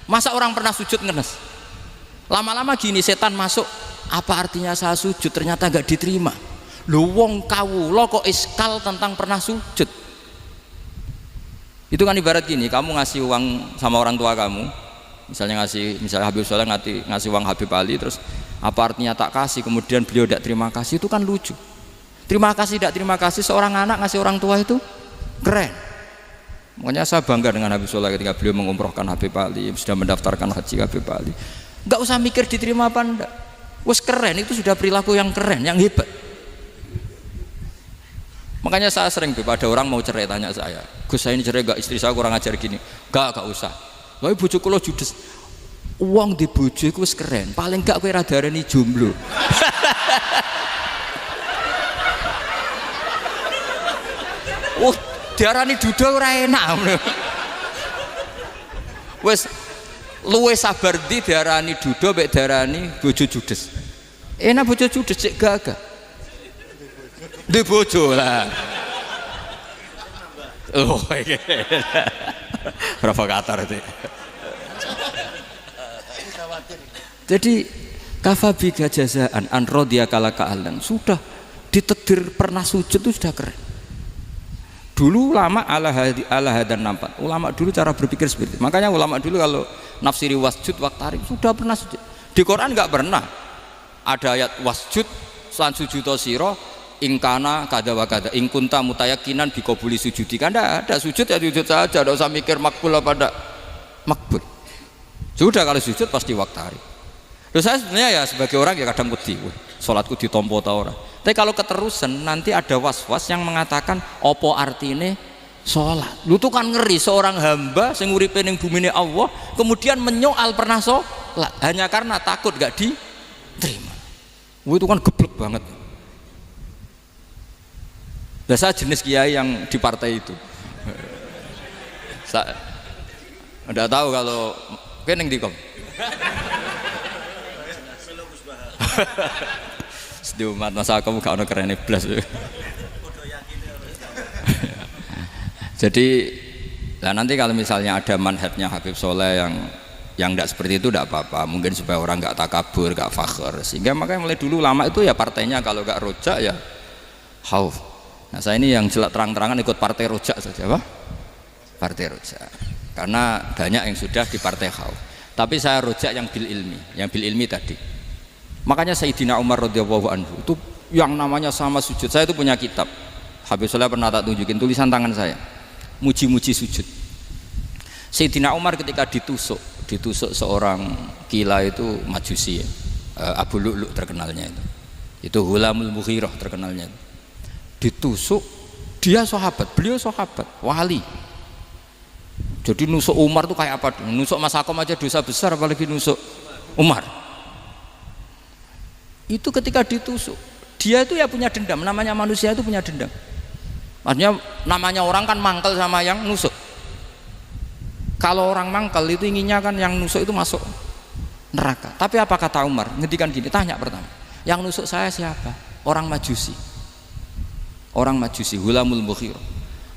Masa orang pernah sujud ngenes? Lama-lama gini setan masuk, apa artinya saya sujud ternyata nggak diterima. Lu wong kawula kok iskal tentang pernah sujud. Itu kan ibarat gini, kamu ngasih uang sama orang tua kamu, misalnya Habib Soleh ngasih uang Habib Ali, terus apa artinya tak kasih kemudian beliau tidak terima kasih, itu kan lucu. Terima kasih tidak terima kasih seorang anak ngasih orang tua itu keren. Makanya saya bangga dengan Habib Soleh ketika beliau mengumrohkan Habib Ali, sudah mendaftarkan haji Habib Ali. Nggak usah mikir diterima apa enggak, wes keren, itu sudah perilaku yang keren, yang hebat. Makanya saya sering ada orang mau cerai tanya saya, Gus saya ini cerai gak, istri saya kurang ajar gini. Gak usah. Tapi bojo kula judes. Uang di bojo iku wis keren. Paling gak kowe ra darani jomblo. Oh, diarani duda ora enak. Wis luwe sabar ndi diarani duda mek diarani bojo judes. Enak bojo judes cek gagah. Di bojo lah. Oh, provokator itu. Jadi kafabika jazaan an radiyaka laka ahlan, sudah ditakdir pernah sujud itu sudah keren. Dulu ulama ala hadan nampak. Ulama dulu cara berpikir seperti itu. Makanya ulama dulu kalau nafsiri wasjud waqtarib sudah pernah sujud. Di Quran enggak pernah ada ayat wasjud lan sujudo sira ingkana kada wa kada ingkunta mutayakinan bikobuli sujudi. Kan ada sujud ya sujud saja, tidak usah mikir makbul apa tidak makbul. Sudah kalau sujud pasti waqtarib. Terus saya sebenarnya ya sebagai orang ya kadang wedi, sholatku ditompo ta ora. Tapi kalau keterusan nanti ada was-was yang mengatakan opo artine sholat. Lu tuh kan ngeri seorang hamba sing uripe ning bumine Allah kemudian menyoal pernah sholat hanya karena takut gak diterima. Itu kan geblek banget. Nah, saya jenis kiai yang di partai itu. Saya enggak tahu kalau keneng di kom. Sedih umat masa kamu gak ada keren blas. Jadi nah nanti kalau misalnya ada manhajnya Habib Soleh yang tidak seperti itu tidak apa-apa, mungkin supaya orang nggak takabur, nggak fakhr, sehingga makanya mulai dulu lama itu ya partainya kalau nggak rojak ya khauf. Nah saya ini yang jelas terang-terangan ikut partai rojak saja, apa? partai rojak. Karena banyak yang sudah di partai khauf. Tapi saya rojak yang bil ilmi tadi. Makanya Sayyidina Umar radhiyallahu anhu itu yang namanya sama sujud. Saya itu punya kitab. Habib Soleh pernah tak tunjukin tulisan tangan saya. Muji-muji sujud. Sayyidina Umar ketika ditusuk seorang kila itu Majusi ya. Abu Lu'lu' terkenalnya itu. Itu Hulamul Mughirah terkenalnya itu. Ditusuk, dia sahabat, beliau sahabat, wali. Jadi nusuk Umar tuh kayak apa? Nusuk Mas Akom aja dosa besar, apalagi nusuk Umar. Itu ketika ditusuk, dia itu ya punya dendam. Namanya manusia itu punya dendam. Maksudnya namanya orang kan mangkel sama yang nusuk. Kalau orang mangkel itu inginnya kan yang nusuk itu masuk neraka. Tapi apa kata Umar? Ngendikan gini, tanya pertama, yang nusuk saya siapa? Orang Majusi. Orang Majusi, Hulamul Mughirah.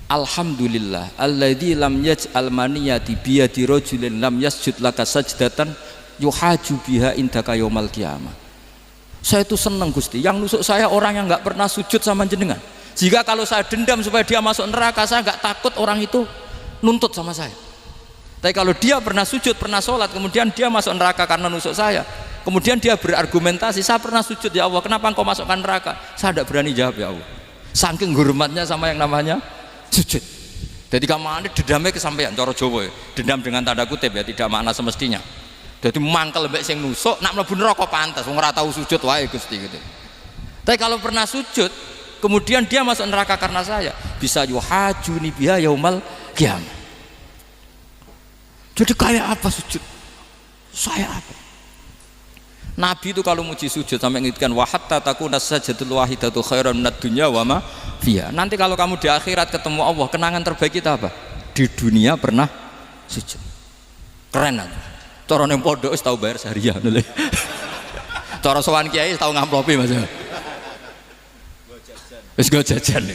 Alhamdulillah alladzi lam yaj'al maniyati biyadi rajulin lam yasjud laka sajdatan yuhaju biha indaka yaumal qiyamah. Saya itu senang Gusti, yang nusuk saya orang yang nggak pernah sujud sama jenengan. Jika kalau saya dendam supaya dia masuk neraka, saya nggak takut orang itu nuntut sama saya. Tapi kalau dia pernah sujud, pernah sholat, kemudian dia masuk neraka karena nusuk saya, kemudian dia berargumentasi, saya pernah sujud ya Allah, kenapa engkau masukkan neraka? Saya tidak berani jawab ya Allah. Saking hormatnya sama yang namanya sujud. Jadi kamane dendamnya kesampaian cara Jawa ya. Dendam dengan tanda kutip ya, tidak makna semestinya. Jadi mangkel mbek sing nusuk nak mlebu neraka pantes wong ora tau sujud wae Gusti gitu. Tapi kalau pernah sujud kemudian dia masuk neraka karena saya, bisa yuhajuni biha yaumal qiyamah. Jadi kayak apa sujud? Saya apa? Nabi itu kalau muji sujud sampai ngingatkan wa hatta takuna sajdatul wahidatu khairan minad dunya wa ma fiha. Nanti kalau kamu di akhirat ketemu Allah, kenangan terbaik kita apa? Di dunia pernah sujud. Keren aja. Cara ning pondok wis tau bayar seharian lho. Cara sowan kiai tau ngamplopi Mas. Wis go jajan.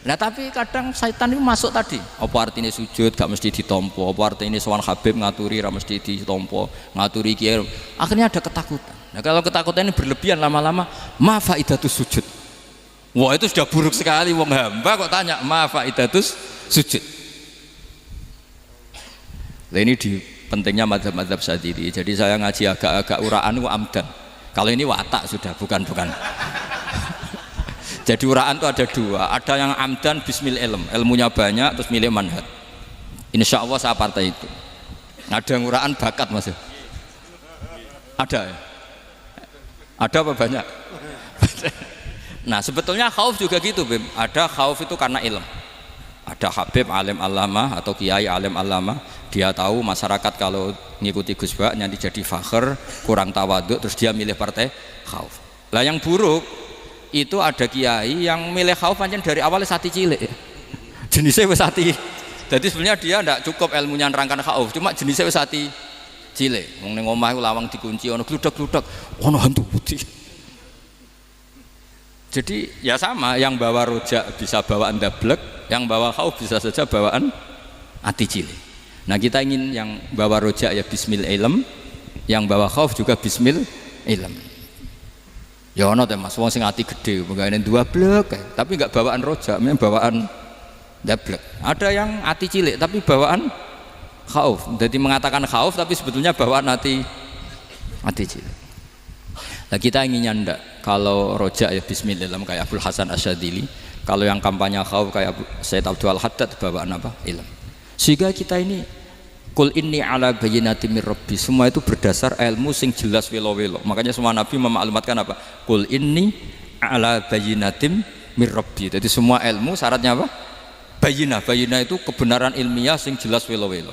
Nah tapi kadang setan itu masuk tadi. Apa artinya sujud gak mesti ditompo, apa artinya sowan Habib ngaturi ra mesti ditompo, ngaturi kiai. Akhirnya ada ketakutan. Nah kalau ketakutan ini berlebihan lama-lama, ma faidatus sujud. Wah itu sudah buruk sekali wong hamba kok tanya ma faidatus sujud. Lah ini di pentingnya mazhab-mazhab Syadzili. Jadi saya ngaji agak-agak uraan itu amdan. Kalau ini watak sudah bukan. Jadi uraan itu ada dua, ada yang amdan bismil ilm, ilmunya banyak terus milih manhaj. Insya Allah saya partai itu. Ada yang uraan bakat Mas. Ada ya? Ada apa banyak? Nah sebetulnya khauf juga gitu Bim. Ada khauf itu karena ilm. Ada Habib alim alama atau kiai alim alama, dia tahu masyarakat kalau ngikuti Gus Bak nanti jadi fakhr, kurang tawaduk, terus dia milih partai khauf. Lah yang buruk itu ada kiai yang milih khauf pancen dari awal sati cilik ya. Jenisnya wis sati. Jadi sebenarnya dia tidak cukup ilmunya nerangkan khauf, cuma jenisnya wis sati cilik. Wong ning omah lawang dikunci ono gludak-gludak, ono hantu putih. Jadi ya sama, yang bawa rojak bisa bawaan dablek, yang bawa khauf bisa saja bawaan ati cilik. Nah kita ingin yang bawa rojak ya bismil ilm, yang bawa khauf juga bismil ilm. Ya ono teh Mas, wong sing ati gede, pegawene dua blek, tapi enggak bawaan rojak, memang bawaan dablek. Ada yang ati cilik tapi bawaan khauf. Jadi mengatakan khauf tapi sebetulnya bawaan ati cilik. Nah kita inginnya ndak, kalau rojak ya bismillah kayak Abdul Hasan Asyadzili, kalau yang kampanye khauf kayak Sayyid Abdul Haddad bawaan apa? Ilm. Sehingga kita ini kul inni ala bayyinatin mir rabbi, semua itu berdasar ilmu sing jelas welo-welo. Makanya semua nabi memaklumatkan apa? Kul inni ala bayyinatin mir rabbi. Jadi semua ilmu syaratnya apa? Bayyinah. Bayyinah itu kebenaran ilmiah sing jelas welo-welo.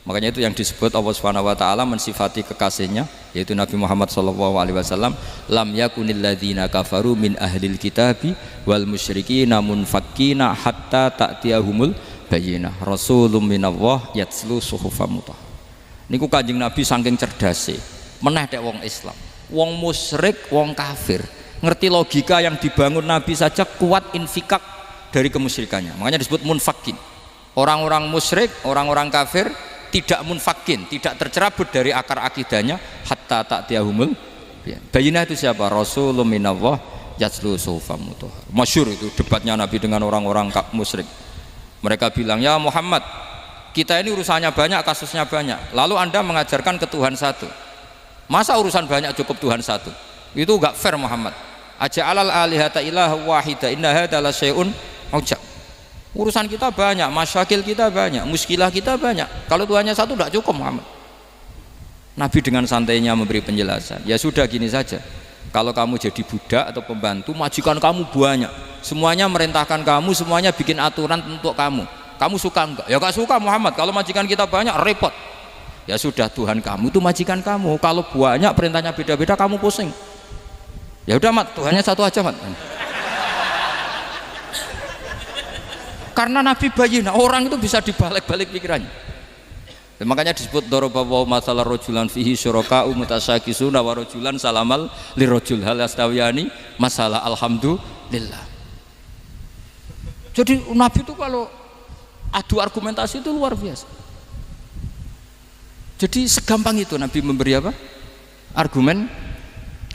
Makanya itu yang disebut Allah Subhanahu wa taala mensifati kekasihnya yaitu Nabi Muhammad sallallahu alaihi wasallam, lam yakunil ladzina kafaru min ahlil kitabi wal musyrikina munfakkina hatta ta'tiyahumul bayyinah rasulun minallah yatslu suhufam mutahhar. Niku Kanjeng Nabi saking cerdase meneh dek wong Islam, wong musyrik, wong kafir ngerti logika yang dibangun Nabi saja kuat infikak dari kemusyrikannya. Makanya disebut munfakin. Orang-orang musyrik, orang-orang kafir tidak munfakin, tidak tercerabut dari akar akidahnya hatta ta'tiyahumul bayyinah. Itu siapa? Rasulun minallah yatslu suhufam mutahhar. Masyhur itu debatnya Nabi dengan orang-orang musyrik. Mereka bilang, ya Muhammad, Kita ini urusannya banyak, kasusnya banyak. Lalu Anda mengajarkan ke Tuhan satu. Masa urusan banyak cukup Tuhan satu? Itu enggak fair Muhammad. Aja'alal alihata ilaha wahida inna hadza la syai'un ujab. Urusan kita banyak, masyakil kita banyak, muskilah kita banyak. Kalau Tuhannya satu enggak cukup Muhammad. Nabi dengan santainya memberi penjelasan. Ya sudah gini saja. Kalau kamu jadi budak atau pembantu, majikan kamu banyak. Semuanya merintahkan kamu, semuanya bikin aturan untuk kamu. Kamu suka enggak? Ya enggak suka Muhammad. Kalau majikan kita banyak repot. Ya sudah, Tuhan kamu itu majikan kamu. Kalau banyak perintahnya beda-beda kamu pusing. Ya udah Mat, Tuhannya satu aja Mat. Karena Nabi bayin, orang itu bisa dibalik-balik pikirannya. Makanya disebut daraballahu mathalan rajulan fihi syuraka'u mutasyakisuna wa rajulan salamal lirajul hal yastawiyani masalah alhamdulillah. Jadi Nabi itu kalau adu argumentasi itu luar biasa. Jadi segampang itu Nabi memberi apa?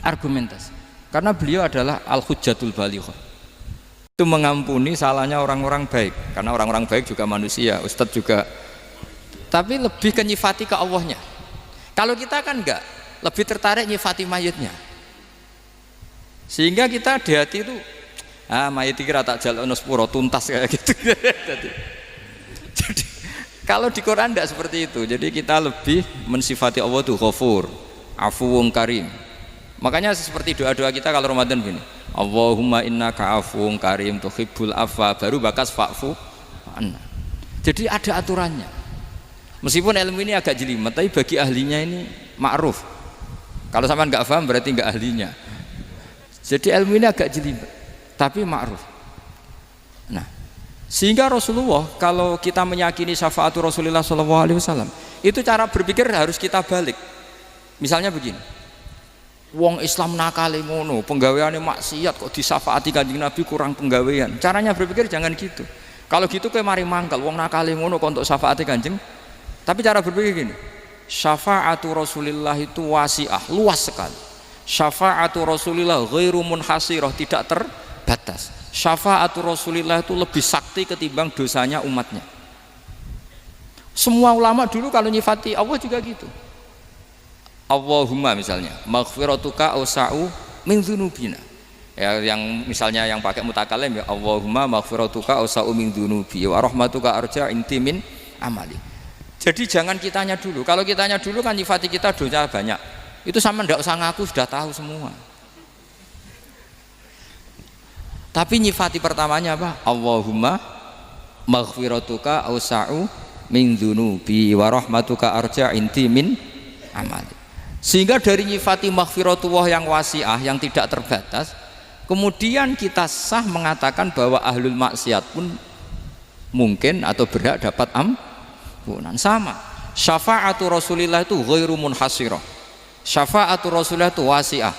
Argumentasi. Karena beliau adalah al-hujjatul balighah. Itu mengampuni salahnya orang-orang baik. Karena orang-orang baik juga manusia, Ustadz juga. Tapi lebih ke nyifati ke Allahnya. Kalau kita kan enggak, lebih tertarik nyifati mayitnya. Sehingga kita di hati itu mayit iki ra tak jalono sepuro tuntas kayak gitu. Jadi kalau di Quran enggak seperti itu. Jadi kita lebih mensifati Allah itu Ghafur, Afuwun Karim. Makanya seperti doa-doa kita kalau Ramadan gini. Allahumma innaka afuwun karim tuhibbul afwa, baru bakas fa'fu anna. Jadi ada aturannya. Meskipun ilmu ini agak jelimet, tapi bagi ahlinya ini ma'ruf. Kalau sama nggak paham berarti nggak ahlinya. Jadi ilmu ini agak jelimet, tapi ma'ruf. Nah, sehingga Rasulullah kalau kita meyakini syafaatu Rasulullah SAW, itu cara berpikir harus kita balik. Misalnya begini, wong Islam nakale ngono, penggaweane maksiat kok disyafaati Kanjeng Nabi kurang penggawean. Caranya berpikir jangan gitu. Kalau gitu kayak mari mangkal, wong nakale ngono kok untuk syafaati Kanjeng. Tapi cara berpikir gini, syafaatu Rasulillah itu wasi'ah, luas sekali. Syafaatu Rasulillah ghairu munhasirah, tidak terbatas. Syafaatu Rasulillah itu lebih sakti ketimbang dosanya umatnya. Semua ulama dulu kalau nyifati Allah juga gitu. Allahumma misalnya, maghfiratuka awsa'u min dzunubina. Ya, yang misalnya yang pakai mutakalim ya Allahumma maghfiratuka awsa'u min dzunubi wa rahmatuka arja inti min amali. Jadi jangan kitanya dulu. Kalau kitanya dulu kan nyifati kita dosa banyak. Itu sama ndak usah ngaku, sudah tahu semua. Tapi nyifati pertamanya apa? Allahumma maghfiratuka awsa'u min dzunubi wa rahmatuka arja inti min amali. Sehingga dari nyifati maghfiratullah yang wasi'ah, yang tidak terbatas, kemudian kita sah mengatakan bahwa ahlul maksiat pun mungkin atau berhak dapat ampunan. Sama, syafaatu Rasulillah itu ghairu munhasirah, syafaatu Rasulillah itu wasi'ah.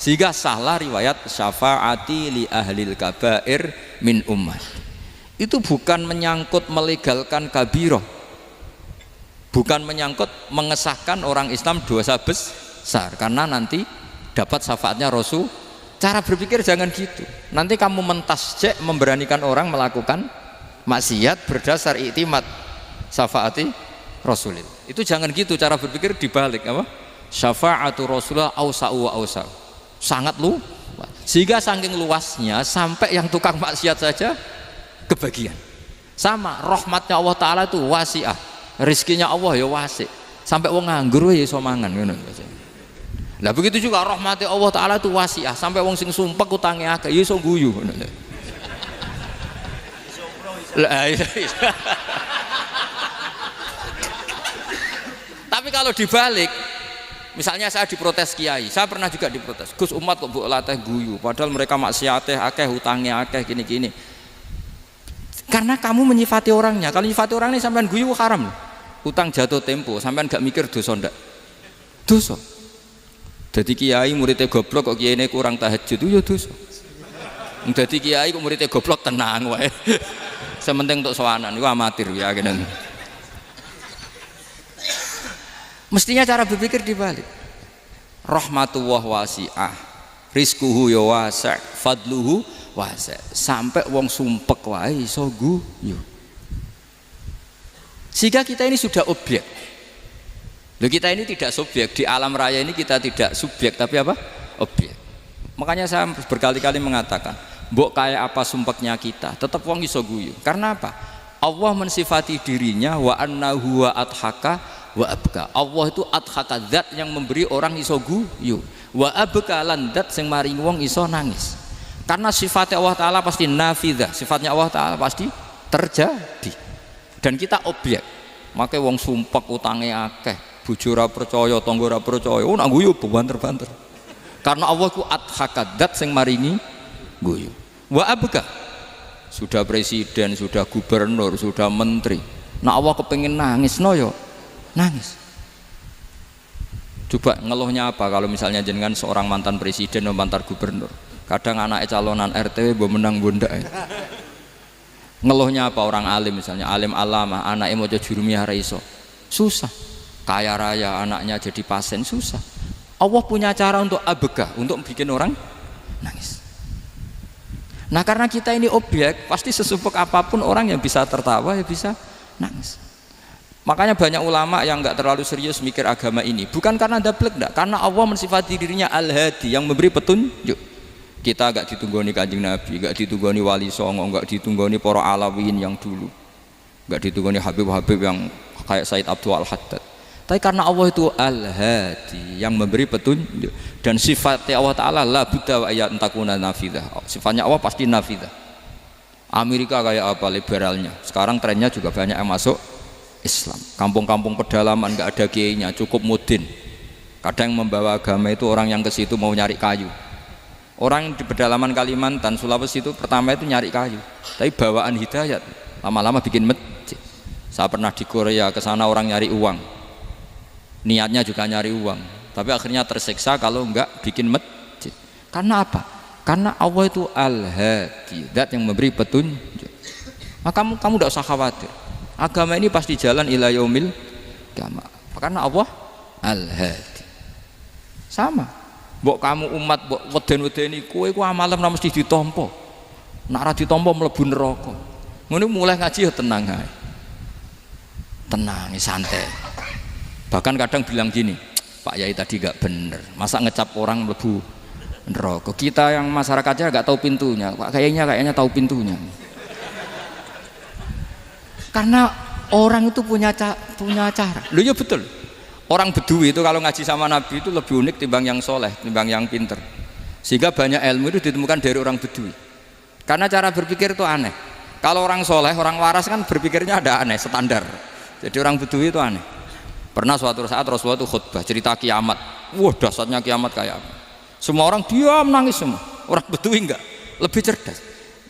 Sehingga sahlah riwayat syafaati li ahlil kabair min ummah. Itu bukan menyangkut melegalkan kabirah, bukan menyangkut mengesahkan orang Islam dosa besar, karena nanti dapat syafaatnya Rasul. Cara berpikir jangan gitu. Nanti kamu mentasjek, memberanikan orang melakukan maksiat berdasar iktimat syafaati Rasulillah. Itu jangan gitu cara berpikir, dibalik apa? Syafaatu Rasulullah awsa'u wa awsa'u. Sangat luas. Sehingga saking luasnya sampai yang tukang maksiat saja kebagian. Sama, rahmatnya Allah Ta'ala itu wasi'ah. Rizkinya Allah ya wasi'. Sampai wong nganggur ya iso mangan ngono. Lah begitu juga rahmatnya Allah Ta'ala itu wasi'ah. Sampai wong sing sumpek utange akeh ya iso guyu ngono. Lah tapi kalau dibalik, misalnya saya diprotes kiai, saya pernah juga diprotes, Gus umat kok mbok latih guyu, padahal mereka maksiate akeh, hutangnya akeh, gini-gini. Karena kamu menyifati orangnya. Kalau menyifati orang ini sampean guyu haram. Hutang jatuh tempo, sampean gak mikir dosa ndak? Dosa. Jadi kiai muridnya goblok kok kiai ini kurang tahajud, itu ya dosa. Jadi kiai kok muridnya goblok tenang wae. Sementing untuk sowanan, itu amatir ya gini. Mestinya cara berpikir dibalik. Rahmatullah wasi'ah, rizkuhu ya wasi', fadluhu wasi'. Sampai wong sumpek wae iso guyu. Sehingga kita ini sudah objek. Loh, kita ini tidak subjek, di alam raya ini kita tidak subjek tapi apa? Objek. Makanya saya berkali-kali mengatakan, mbok kayak apa sumpeknya kita, tetap wong iso guyu. Karena apa? Allah mensifati dirinya wa annahu wa adhaka wa abka. Allah itu adhaka, zat yang memberi orang iso guyu. Wa abka lan zat sing maringi wong iso nangis. Karena sifatnya Allah Ta'ala pasti nafidah, sifatnya Allah Ta'ala pasti terjadi. Dan kita objek. Makanya wong sumpek utange akeh, bojo ora percaya, tangga ora percaya, nak guyu banter-banter. Karena Allah ku adhaka, zat sing maringi guyu. Wa abka, sudah presiden, sudah gubernur, sudah menteri, nah Allah kepengen nangis, no yo nangis. Coba ngeluhnya apa kalau misalnya jenengan seorang mantan presiden atau mantan gubernur, kadang anaknya calonan RT bo menang bunda. Ngeluhnya apa orang alim, misalnya alim alama, anaknya mau jadi jurumiyah raiso, susah. Kaya raya anaknya jadi pasien, susah. Allah punya cara untuk abega, untuk bikin orang nangis. Nah karena kita ini objek, pasti sesumpek apapun orang yang bisa tertawa ya bisa nangis. Makanya banyak ulama yang nggak terlalu serius mikir agama ini, bukan karena dablek, enggak, karena Allah mensifati dirinya Al-Hadi, yang memberi petunjuk. Kita nggak ditunggoni Kanjeng Nabi, nggak ditunggoni Wali Songo, nggak ditunggoni para alawin yang dulu, nggak ditunggoni Habib-Habib yang kayak Said Abdul Al-Haddad. Tapi karena Allah itu Al-Hadi, yang memberi petunjuk, dan sifatnya Allah Ta'ala la budda wa ayat entakuna nafidah, sifatnya Allah pasti nafidah. Amerika kayak apa liberalnya, sekarang trennya juga banyak yang masuk Islam. Kampung-kampung pedalaman nggak ada kiainya, cukup mudin. Kadang membawa agama itu orang yang ke situ mau nyari kayu. Orang di pedalaman Kalimantan, Sulawesi itu pertama itu nyari kayu, tapi bawaan hidayat, lama-lama bikin masjid. Saya pernah di Korea, ke sana orang nyari uang, niatnya juga nyari uang, tapi akhirnya tersiksa kalau enggak bikin masjid. Karena apa? Karena Allah itu Al-Hadi, zat yang memberi petunjuk. Maka kamu tidak usah khawatir, agama ini pasti jalan ila yaumil qiyamah, karena Allah Al-Hadi. Sama mbok kamu umat mbok weden-wedeni kowe ku amalan ora mesti ditampa, nek ora ditampa mlebu neraka. Ngono mulai ngaji ya tenang ae, tenang santai. Bahkan kadang bilang gini, Pak Yai tadi gak bener, masa ngecap orang mlebu neraka. Kita yang masyarakatnya gak tahu pintunya, Pak kayaknya tahu pintunya. Karena orang itu punya cara. Lho ya betul. Orang Bedui itu kalau ngaji sama Nabi itu lebih unik timbang yang soleh, timbang yang pinter. Sehingga banyak ilmu itu ditemukan dari orang Bedui. Karena cara berpikir itu aneh. Kalau orang soleh, orang waras kan berpikirnya ada aneh, standar. Jadi orang Bedui itu aneh. Pernah suatu saat Rasulullah itu khutbah cerita kiamat. Wah dahsyatnya kiamat kayak apa? Semua orang diam nangis semua. Orang Bedui enggak, lebih cerdas.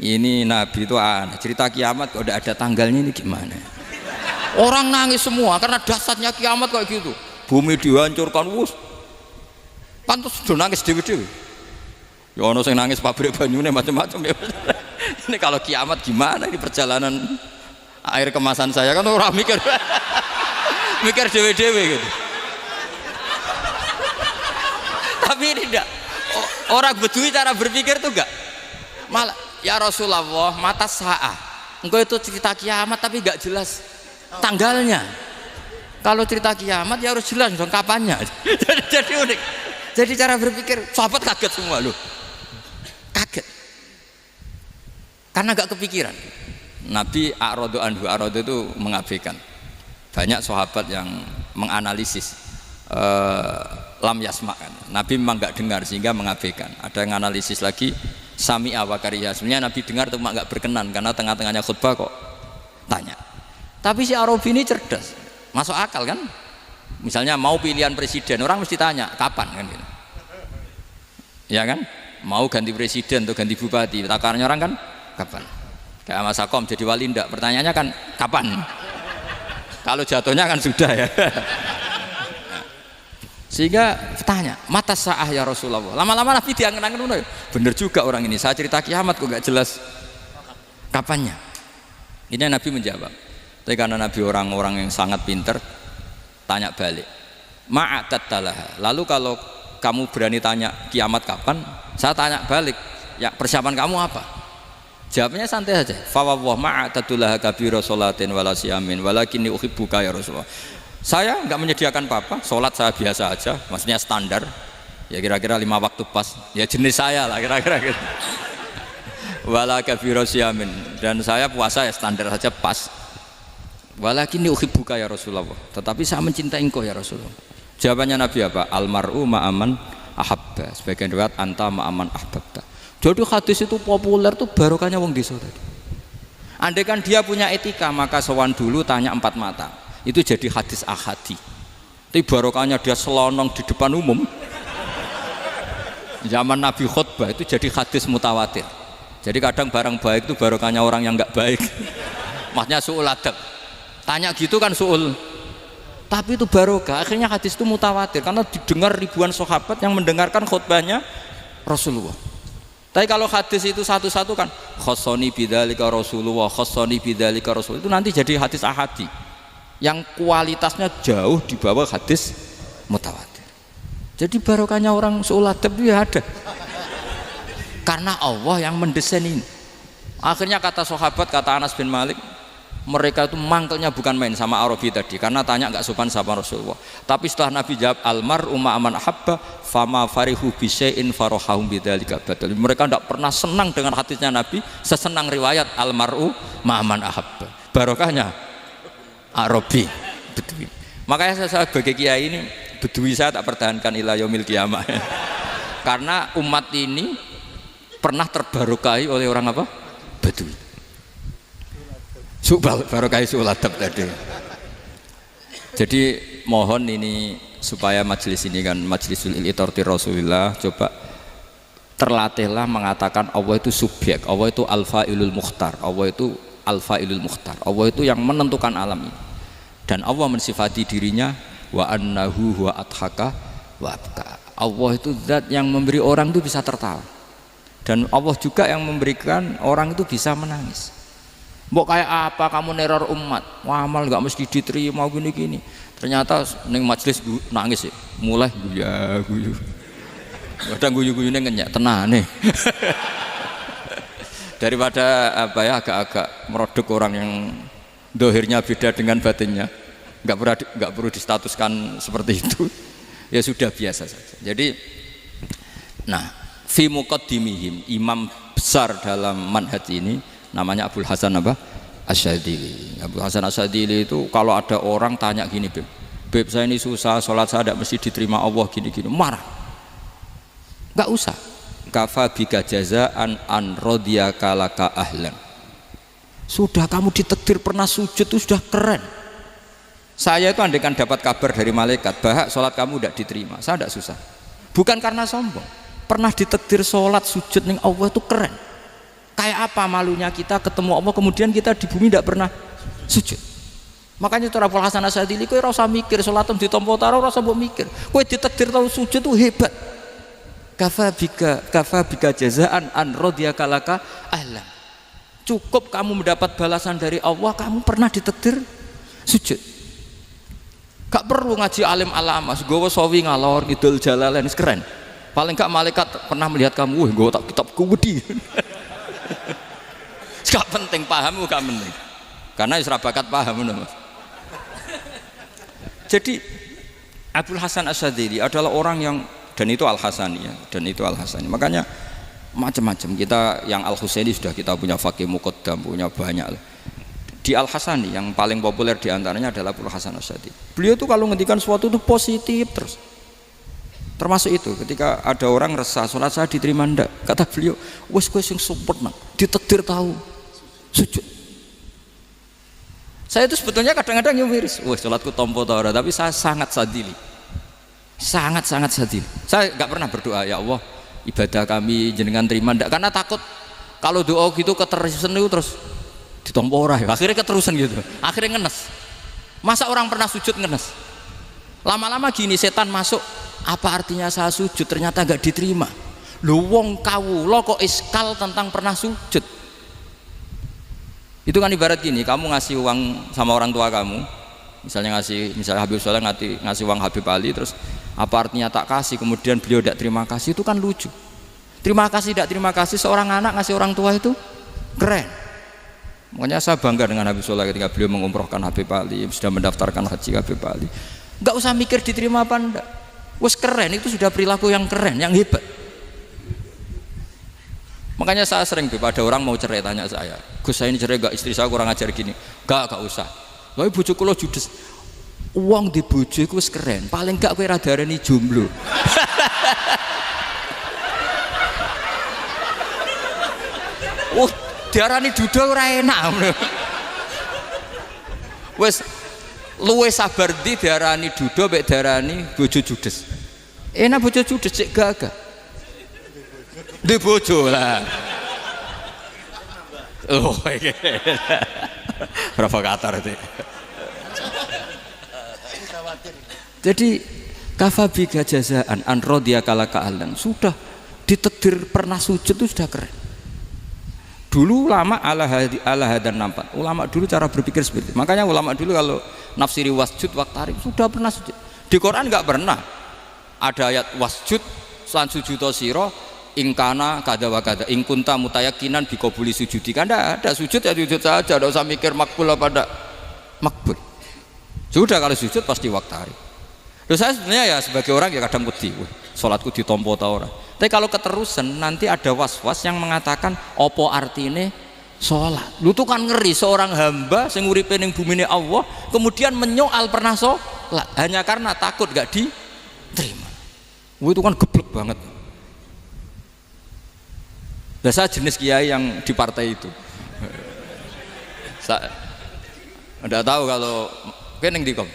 Ini Nabi itu aneh, cerita kiamat kok udah ada tanggalnya, ini gimana? Orang nangis semua karena dahsyatnya kiamat kayak gitu. Bumi dihancurkan, wus. Pantas sudah nangis dewi-dewi. Ya ono sing nangis pabrik banyune macam-macam ya. Ini kalau kiamat gimana ini perjalanan air kemasan saya kan orang mikir mikir dewi-dewi gitu. Tapi ini enggak. Orang Bedui cara berpikir tuh enggak. Malah ya Rasulullah mata sa'ah. Engkau itu cerita kiamat tapi enggak jelas tanggalnya. Kalau cerita kiamat ya harus jelas dong kapannya. Jadi unik. Jadi cara berpikir sahabat kaget semua loh. Kaget. Karena gak kepikiran. Nabi a'radu anhu, a'radu itu mengabaikan. Banyak sahabat yang menganalisis lam yasma'kan. Nabi memang gak dengar sehingga mengabaikan. Ada yang analisis lagi sami'a wa kariha. Sebenarnya Nabi dengar itu gak berkenan karena tengah-tengahnya khutbah kok tanya. Tapi si Arabi ini cerdas. Masuk akal kan? Misalnya mau pilihan presiden, orang mesti tanya kapan kan gitu. Ya kan? Mau ganti presiden atau ganti bupati, takarannya orang kan kapan? Kayak Mas Akom jadi wali ndak, pertanyaannya kan kapan? Kalau jatuhnya kan sudah ya. Sehingga tanya, mata sa'ah ya Rasulullah. Lama-lama Nabi diangen-angen, bener juga orang ini, saya cerita kiamat kok gak jelas kapannya. Ini Nabi menjawab. Tapi karena Nabi orang-orang yang sangat pinter, tanya balik, ma'atat talaha. Lalu kalau kamu berani tanya kiamat kapan, saya tanya balik, ya persiapan kamu apa? Jawabnya santai aja. Fa wallah ma'atadullah kabira sholatin wala siyamin walakinni uhibbuka ya Rasulullah. Saya enggak menyediakan apa-apa, salat saya biasa aja, maksudnya standar. Ya kira-kira 5 waktu pas. Ya jenis saya lah kira-kira gitu. Wala kabira siyamin, dan saya puasa ya standar saja pas. Walakinni uhibbuka ya Rasulullah. Tetapi saya mencintai engkau ya Rasulullah. Jawabannya Nabi apa? Almar'u ma'aman ahabba. Sebagian riwayat anta ma'aman ahbabta. Jadi hadis itu populer tuh barokahnya wong desa tadi. Andai kan dia punya etika, maka sowan dulu tanya 4 mata. Itu jadi hadis ahadi. Tapi barokahnya dia selonong di depan umum. Zaman Nabi khutbah itu jadi hadis mutawatir. Jadi kadang barang baik itu barokahnya orang yang enggak baik. Maksudnya su'ul adab. Tanya gitu kan su'ul. Tapi itu barokah. Akhirnya hadis itu mutawatir karena didengar ribuan sahabat yang mendengarkan khutbahnya Rasulullah. Tapi kalau hadis itu satu-satu kan khossoni bidzalika Rasulullah, khossoni bidzalika Rasul, itu nanti jadi hadis ahadi yang kualitasnya jauh di bawah hadis mutawatir. Jadi barokahnya orang su'ul adab itu ya ada. Karena Allah yang mendesain ini. Akhirnya kata sahabat, kata Anas bin Malik, mereka itu mangkelnya bukan main sama Arabi tadi karena tanya nggak sopan sama Rasulullah. Tapi setelah Nabi jawab almar ma'aman ahabba fama farihu bisyai'in farahahum bidzalika badal. Mereka tidak pernah senang dengan hadisnya Nabi sesenang riwayat almar'u ma'aman ahabba. Barokahnya Arabi Bedui. Makanya saya sebagai kiai ini Bedui saya tak pertahankan ila yaumil qiyamah. Karena umat ini pernah terbarokahi oleh orang apa? Bedui. Barokah su'ul adab tadi. Jadi mohon ini supaya majelis ini kan majlisul iltorti Rasulullah, coba terlatihlah mengatakan Allah itu subjek, Allah itu al-fa'ilul mukhtar, Allah itu al-fa'ilul mukhtar, Allah itu yang menentukan alam ini. Dan Allah mensifati dirinya wa annahu huwa adhaka wa abka. Allah itu zat yang memberi orang itu bisa tertawa. Dan Allah juga yang memberikan orang itu bisa menangis. Mbok kayak apa kamu neror umat, amal nggak mesti diterima gini-gini. Ternyata neng majelis nangis ya, mulai guyu. Kadang guyu-guyune ngenyak tenane. Daripada apa ya agak-agak merodok orang yang dohirnya beda dengan batinnya, nggak perlu distatuskan seperti itu. Ya sudah biasa saja. Jadi, nah, fi muqaddimihim, imam besar dalam manhaj ini namanya Abul Hasan apa? Asyadzili. Abul Hasan Asyadzili itu kalau ada orang tanya gini, Beb saya ini susah, sholat saya tidak mesti diterima Allah gini-gini, marah. Enggak usah. Kafa bika jazaan an radiyaka laka ahlan. Sudah kamu ditakdir pernah sujud itu sudah keren. Saya itu andaikan dapat kabar dari malaikat bahwa sholat kamu tidak diterima, saya tidak susah. Bukan karena sombong. Pernah ditakdir sholat sujud ning Allah itu keren. Kayak apa malunya kita ketemu Allah kemudian kita di bumi tidak pernah sujud. Makanya itu Abul Hasan Asyadzili kowe ora usah mikir salatem ditampa taro ora usah mbok mikir. Kowe ditakdir tau sujud itu hebat. Kafa bika jazaan an radiyaka laka ahlan. Cukup kamu mendapat balasan dari Allah, kamu pernah ditakdir sujud. Gak perlu ngaji alim alamas, gowo sawi ngalor ngidul jalalain keren. Paling gak malaikat pernah melihat kamu, wah gowo tak kitab kuwedi. Gak penting paham, gak penting karena isra bakat paham. Jadi Abul Hasan Asyadzili adalah orang yang, dan itu Al-Hasani ya, dan itu Al-Hasani. Makanya macam-macam kita yang Al-Husaini sudah kita punya Faqih Muqaddam, punya banyak. Di Al-Hasani yang paling populer diantaranya adalah Abul Hasan Asyadzili. Beliau tuh kalau ngendikan sesuatu itu positif terus. Termasuk itu ketika ada orang resah sholat saya diterima ndak, kata beliau wes kowe sing sempurna ditakdir tahu sujud. Saya itu sebetulnya kadang-kadang miris, wes sholatku tompo ta ora, tapi saya sangat sadili, sangat sadili. Saya nggak pernah berdoa ya Allah ibadah kami jenengan terima ndak, karena takut kalau doa gitu keterusan itu terus ditompo ora ya, akhirnya keterusan gitu, akhirnya ngenes. Masa orang pernah sujud ngenes, lama-lama gini setan masuk. Apa artinya saya sujud ternyata gak diterima? Lu wong kawula kok iskal tentang pernah sujud. Itu kan ibarat gini, kamu ngasih uang sama orang tua kamu, misalnya Habib Soleh ngasih uang Habib Ali, terus apa artinya tak kasih, kemudian beliau tidak terima kasih, itu kan lucu. Terima kasih tidak terima kasih, seorang anak ngasih orang tua itu Keren. Makanya saya bangga dengan Habib Soleh ketika beliau mengumrohkan Habib Ali, sudah mendaftarkan haji Habib Ali. Enggak usah mikir diterima apa enggak. Wes keren, itu sudah perilaku yang keren, yang hebat. Makanya saya sering ada orang mau cerai tanya saya, Gus saya ini cerai enggak, istri saya kurang ajar gini. Enggak usah. Tapi bojo kula judes. Uang di bojo iku wis keren, paling enggak kowe ra darani jomblo. Oh, diarani duda ora enak. Wes luwe sabar ndi diarani duda mek diarani bojo judes. Enak bojo judes cek gagah. Di bojo lah. Oh, iki. Provokator itu. Jadi kafabiga jazaan an radhiya kalaka ahlan. Sudah ditakdir pernah sujud itu sudah keren. Dulu ulama ala hadan nampak. Ulama dulu cara berpikir seperti itu. Makanya ulama dulu kalau nafsiri wasjud waqtarib sudah pernah sujud. Di Quran enggak pernah ada ayat wasjud san sujudo siro ingkana kada wa kada ingkunta mutayakinan bikobuli sujudi. Kan ada sujud ya sujud saja, tidak usah mikir makbul apa tidak makbul. Sudah kalau sujud pasti waqtarib. Terus saya sebenarnya ya sebagai orang ya kadang wedi, sholatku ditompo ta ora. Tapi kalau keterusan nanti ada was-was yang mengatakan opo artine sholat. Lu tuh kan ngeri seorang hamba sing uripe ning bumine Allah kemudian menyoal pernah sholat hanya karena takut gak diterima. Itu kan geblek banget. Nah, saya jenis kiai yang di partai itu. Saya enggak tahu kalau keneng dikom.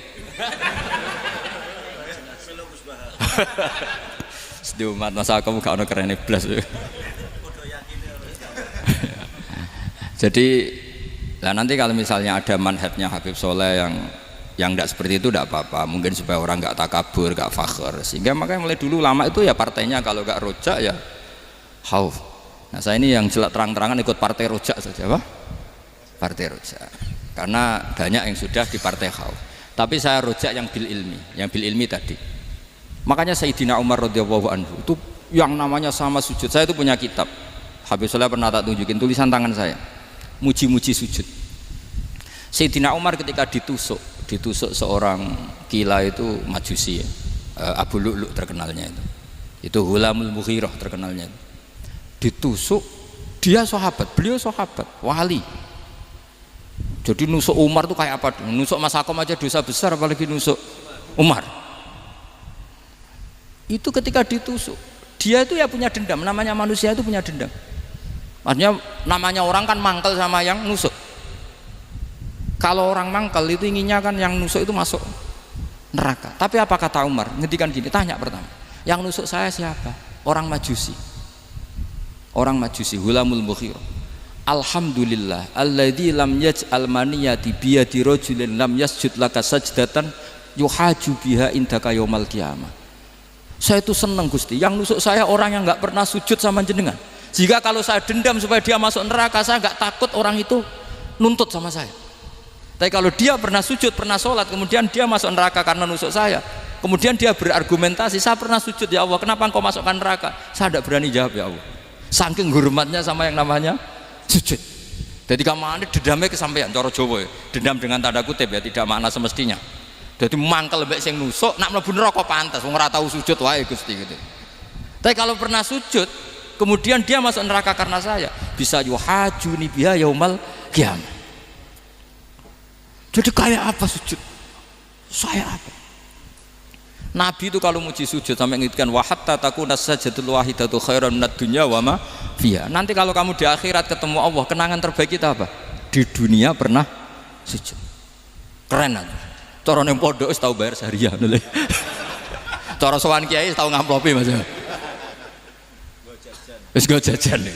Di umat masa kamu gak ada keren iblis. Jadi lah nanti kalau misalnya ada manhajnya Habib Soleh yang tidak seperti itu tidak apa-apa, mungkin supaya orang nggak takabur, nggak fakhr, sehingga makanya mulai dulu lama itu ya partainya kalau nggak rojak ya khauf. Nah saya ini yang jelas terang-terangan ikut partai rojak saja, apa? Partai rojak, karena banyak yang sudah di partai khauf. Tapi saya rojak yang bil ilmi tadi. Makanya Sayyidina Umar radhiyallahu anhu itu yang namanya sama sujud. Saya itu punya kitab. Habib Soleh pernah tak tunjukin tulisan tangan saya. Muji-muji sujud. Sayyidina Umar ketika ditusuk seorang gila itu Majusi ya. Abu Lu'lu' terkenalnya itu. Itu Hulamul Mughirah terkenalnya itu. Ditusuk, dia sahabat, beliau sahabat, wali. Jadi nusuk Umar tuh kayak apa? Nusuk Mas Akom aja dosa besar apalagi nusuk Umar. Itu ketika ditusuk, dia itu ya punya dendam, namanya manusia itu punya dendam. Maksudnya namanya orang kan mangkel sama yang nusuk. Kalau orang mangkel itu inginnya kan yang nusuk itu masuk neraka. Tapi apa kata Umar? Ngendikan gini, tanya pertama, yang nusuk saya siapa? Orang Majusi. Orang Majusi, Hulamul Mughirah. Alhamdulillah alladzi lam yaj'al maniyati biyadi rajulin lam yasjud laka sajdatan yuhaju biha indaka yaumal qiyamah. Saya itu senang Gusti, yang nusuk saya orang yang nggak pernah sujud sama jenengan. Jika kalau saya dendam supaya dia masuk neraka, saya nggak takut orang itu nuntut sama saya. Tapi kalau dia pernah sujud, pernah sholat, kemudian dia masuk neraka karena nusuk saya, kemudian dia berargumentasi, saya pernah sujud ya Allah, kenapa engkau masukkan neraka? Saya tidak berani jawab ya Allah. Saking hormatnya sama yang namanya sujud. Jadi kamane dendamnya kesampaian cara Jawa ya. Dendam dengan tanda kutip ya, tidak makna semestinya. Jadi mangkel mbek sing nusuk nak mlebu neraka pantas wong ora tau sujud wae Gusti gitu. Tapi kalau pernah sujud kemudian dia masuk neraka karena saya, bisa yuhajuni biha yaumal qiyamah. Jadi kayak apa sujud? Saya apa? Nabi itu kalau muji sujud sampai ngingatkan wa hatta takuna sajdatul wahidatu khairan minad dunya wa ma fiha. Nanti kalau kamu di akhirat ketemu Allah, kenangan terbaik kita apa? Di dunia pernah sujud. Keren aja. Cara ning pondok wis tau bayar seharian lho. Cara sowan kiai tau ngamplopi Mas. Wis go jajan.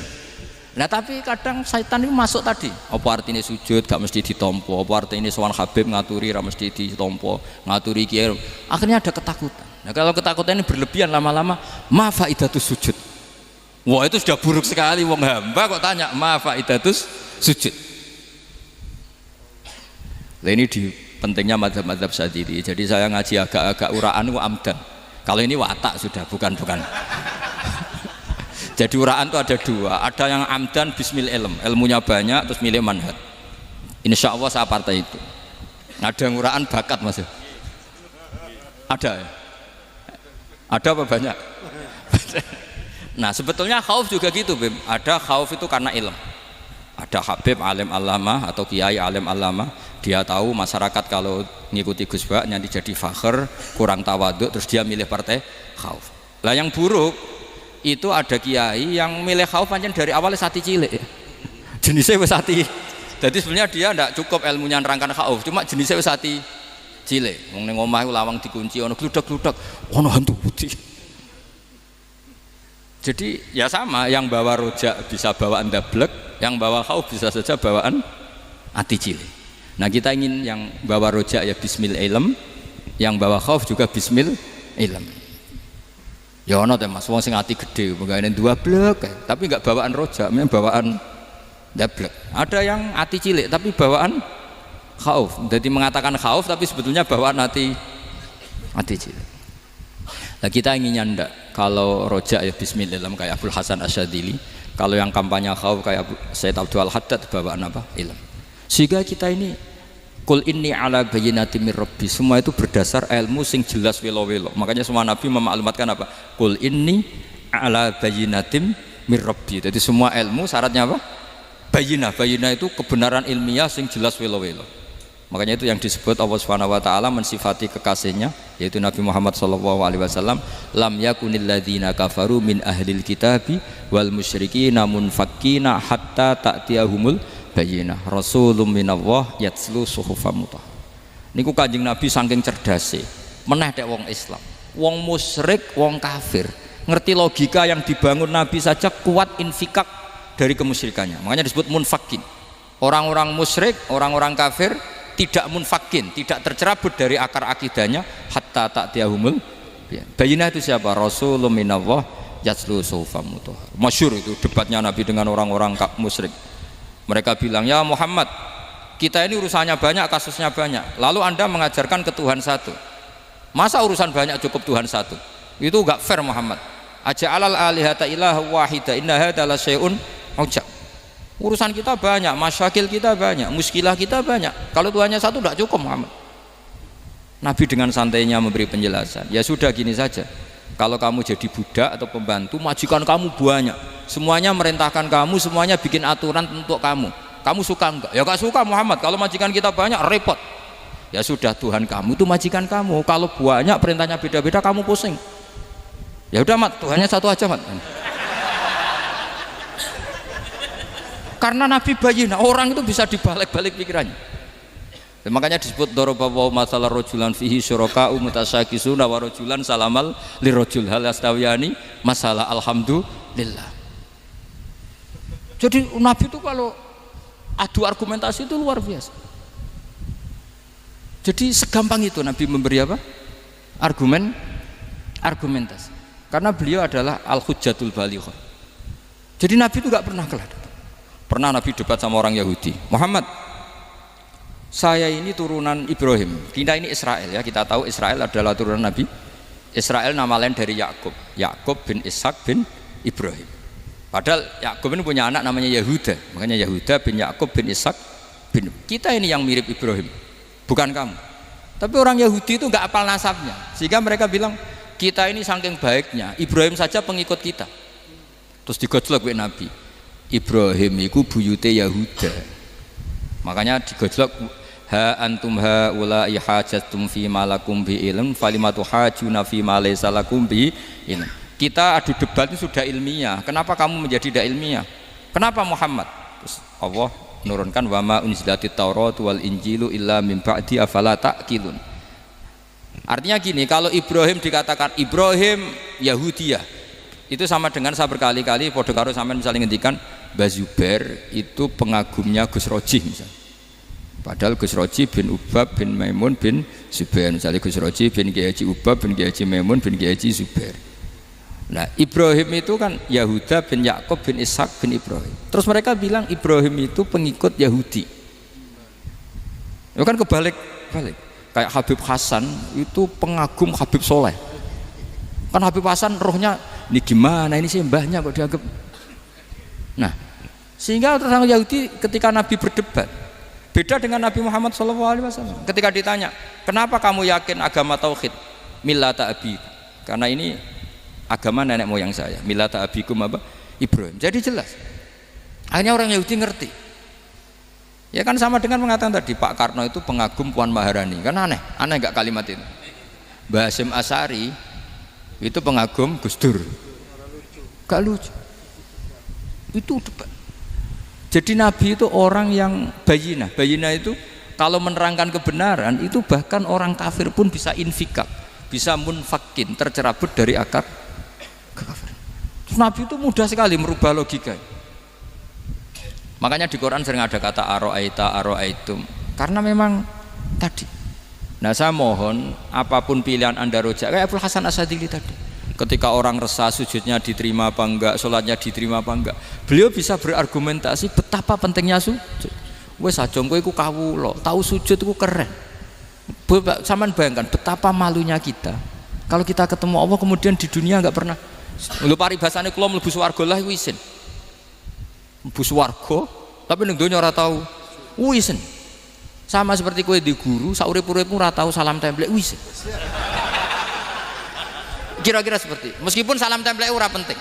Nah tapi kadang setan itu masuk tadi. Apa artinya sujud gak mesti ditompo, apa artinya sowan Habib ngaturi ra mesti ditompo, ngaturi kiai. Akhirnya ada ketakutan. Nah kalau ketakutan ini berlebihan lama-lama, ma faidatus sujud. Wah itu sudah buruk sekali wong hamba kok tanya ma faidatus sujud. Lah ini di pentingnya mazhab-mazhab Syadzili. Jadi saya ngaji agak-agak uraan wa amdan. Kalau ini watak sudah bukan. Jadi uraan itu ada dua, ada yang amdan bismil ilm, ilmunya banyak terus milih manhaj. Insya Allah saya partai itu. Ada yang uraan bakat mas. Ada ya? Ada apa banyak? Nah sebetulnya khauf juga gitu Bim. Ada khauf itu karena ilm. Ada Habib alim alama atau kiai alim alama, dia tahu masyarakat kalau ngikuti Gus Bak nanti jadi fakhr, kurang tawaduk, terus dia milih partai khauf. Lah yang buruk itu ada kiai yang milih khauf pancen dari awalnya sati cilik ya. Jenisnya wis sati. Jadi sebenarnya dia tidak cukup ilmunya nerangkan khauf, cuma jenisnya wis sati cilik. Wong ning omah lawang dikunci ono gludak-gludak, ono hantu putih. Jadi ya sama, yang bawa rojak bisa bawaan dablek, yang bawa khauf bisa saja bawaan ati cilik. Nah kita ingin yang bawa rojak ya bismil ilm, yang bawa khauf juga bismil ilm. Ya ono teh Mas, wong sing ati gede, pegawene dua blek, tapi enggak bawaan rojak, memang bawaan dablek. Ada yang ati cilik tapi bawaan khauf. Jadi mengatakan khauf tapi sebetulnya bawaan ati cilik. Nah kita inginnya ndak, kalau rojak ya bismillah kayak Abdul Hasan Asyadili, kalau yang kampanye khauf kayak Sayyid Abdul Haddad bawaan apa? Ilm. Sehingga kita ini kul inni ala bayyinatin mir rabbi, semua itu berdasar ilmu sing jelas welo-welo. Makanya semua nabi memaklumatkan apa? Kul inni ala bayyinatin mir rabbi. Jadi semua ilmu syaratnya apa? Bayyinah. Bayyinah itu kebenaran ilmiah sing jelas welo-welo. Makanya itu yang disebut Allah Subhanahu wa taala mensifati kekasihnya yaitu Nabi Muhammad sallallahu alaihi wasallam, lam yakunil ladzina kafaru min ahlil kitabi wal musyrikina munfakkina hatta ta'tiyahumul bayyinah rasulun minallah yatslu suhufam mutahhar. Niku Kanjeng Nabi saking cerdase meneh dek wong Islam, wong musyrik, wong kafir ngerti logika yang dibangun Nabi saja kuat infikak dari kemusyrikannya. Makanya disebut munfakin. Orang-orang musyrik, orang-orang kafir tidak munfakin, tidak tercerabut dari akar akidahnya hatta ta'tiyahumul bayyinah. Itu siapa? Rasulun minallah yatslu suhufam mutahhar. Masyhur itu debatnya Nabi dengan orang-orang musyrik. Mereka bilang, ya Muhammad, kita ini urusannya banyak, kasusnya banyak, lalu anda mengajarkan ke Tuhan satu, masa urusan banyak cukup Tuhan satu? Itu enggak fair Muhammad. Aja'alal alihata ilaha wahida inna hadza la syai'un ujab. Urusan kita banyak, masyakil kita banyak, muskilah kita banyak, kalau Tuhannya satu tidak cukup Muhammad. Nabi dengan santainya memberi penjelasan, ya sudah gini saja, kalau kamu jadi budak atau pembantu, majikan kamu banyak, semuanya merintahkan kamu, semuanya bikin aturan untuk kamu suka enggak? Ya enggak suka Muhammad, kalau majikan kita banyak repot. Ya sudah, Tuhan kamu itu majikan kamu, kalau banyak perintahnya beda-beda kamu pusing. Ya udah Mat, Tuhannya satu aja Mat. Karena Nabi bayyinah, orang itu bisa dibalik-balik pikirannya. Dan makanya disebut daraballahu masalah rajulan fihi syuraka'u mutasyakisuna wa rajulan salamal lirajul hal yastawiyani masalah alhamdulillah. Jadi Nabi itu kalau adu argumentasi itu luar biasa. Jadi segampang itu Nabi memberi apa? Argumentasi. Karena beliau adalah al-hujjatul balighah. Jadi Nabi itu enggak pernah kalah. Pernah Nabi debat sama orang Yahudi, Muhammad, saya ini turunan Ibrahim, kita ini Israel ya, kita tahu Israel adalah turunan Nabi. Israel nama lain dari Yakub, Yakub bin Ishak bin Ibrahim. Padahal Yakub ini punya anak namanya Yahuda, makanya Yahuda bin Yakub bin Ishak bin. Kita ini yang mirip Ibrahim, bukan kamu. Tapi orang Yahudi itu nggak apal nasabnya, sehingga mereka bilang kita ini saking baiknya, Ibrahim saja pengikut kita. Terus digojlok oleh Nabi. Ibrahim iku buyute Yahuda, makanya digojlok, ha antum ha ulai hajatum fi malakum bi ilm falimatu hajuna fi ma laysa lakum bi ilm. Kita adu debat ini sudah ilmiah, kenapa kamu menjadi tidak ilmiah? Kenapa Muhammad? Terus Allah menurunkan wa ma unzilatit taurat wal injilu illa min ba'di afala ta'qilun. Artinya gini, kalau Ibrahim dikatakan Ibrahim Yahudiyah, itu sama dengan saya berkali-kali podo karo sampean misalnya ngendikan Mbah Zubair itu pengagumnya Gus Roji misalnya. Padahal Gus Roji bin Ubab bin Maimun bin Zubair, misalnya Gus Roji bin Kiai Haji Ubab bin Kiai Haji Maimun bin Kiai Haji Zubair. Nah Ibrahim itu kan Yahuda bin Yakub bin Ishak bin Ibrahim. Terus mereka bilang Ibrahim itu pengikut Yahudi. Itu kan kebalik. Kayak Habib Hasan itu pengagum Habib Soleh. Kan Habib Hasan rohnya Ini gimana ini sih mbahnya kok dianggap. Nah, sehingga orang Yahudi ketika Nabi berdebat beda dengan Nabi Muhammad SAW. Ketika ditanya, kenapa kamu yakin agama tauhid? Millata abi, karena ini agama nenek moyang saya. Millata abikum apa? Ibrahim. Jadi jelas. Akhirnya orang Yahudi ngerti. Ya kan sama dengan mengatakan tadi Pak Karno itu pengagum Puan Maharani. Kan aneh nggak kalimat itu? Mbah Hasyim Asy'ari itu pengagum Gus Dur. Gak lucu. Itu debat. Jadi Nabi itu orang yang bayinah. Bayinah itu kalau menerangkan kebenaran itu bahkan orang kafir pun bisa infikak, bisa munfakin, tercerabut dari akar kekafiran. Nabi itu mudah sekali merubah logika. Makanya di Quran sering ada kata aro'aita, aro'aitum, karena memang tadi. Nah saya mohon apapun pilihan anda rojak kayak Abul Hasan Asadili tadi, ketika orang resah sujudnya diterima apa enggak, sholatnya diterima apa enggak, beliau bisa berargumentasi betapa pentingnya sujud. Wes ajeng kowe iku kawula, tahu sujud iku keren. Saman bayangkan betapa malunya kita kalau kita ketemu Allah kemudian di dunia enggak pernah. Lho paribasane kula mlebu swarga lah iku isin. Mlebu swarga tapi ning donya ora tahu isin. Sama seperti kowe di guru saurip-uripmu ora tahu salam templek isin. Kira-kira seperti meskipun salam templek ora penting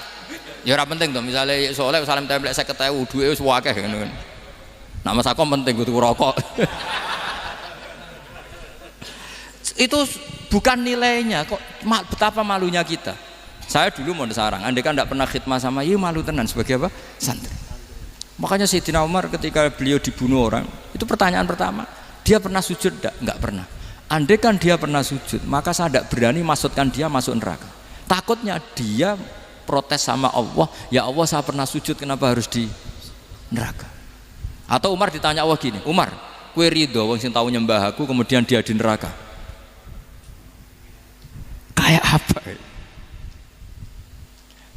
ya ora penting toh, misalnya soalnya salam templek 50.000 duwe wis akeh ngono kan. Nak masakom penting kudu rokok. Itu bukan nilainya kok, betapa malunya kita. Saya dulu mau sarang, andai kan tidak pernah khidmah sama iya malu tenan sebagai apa? Santri. Makanya Sayyidina Umar ketika beliau dibunuh orang, itu pertanyaan pertama, dia pernah sujud enggak? Enggak pernah. Andai kan dia pernah sujud, maka saya tidak berani masukkan dia masuk neraka. Takutnya dia protes sama Allah, ya Allah saya pernah sujud kenapa harus di neraka? Atau Umar ditanya Allah gini, Umar, kue ridho wong sing tahu nyembah aku kemudian dia di neraka? Kayak apa?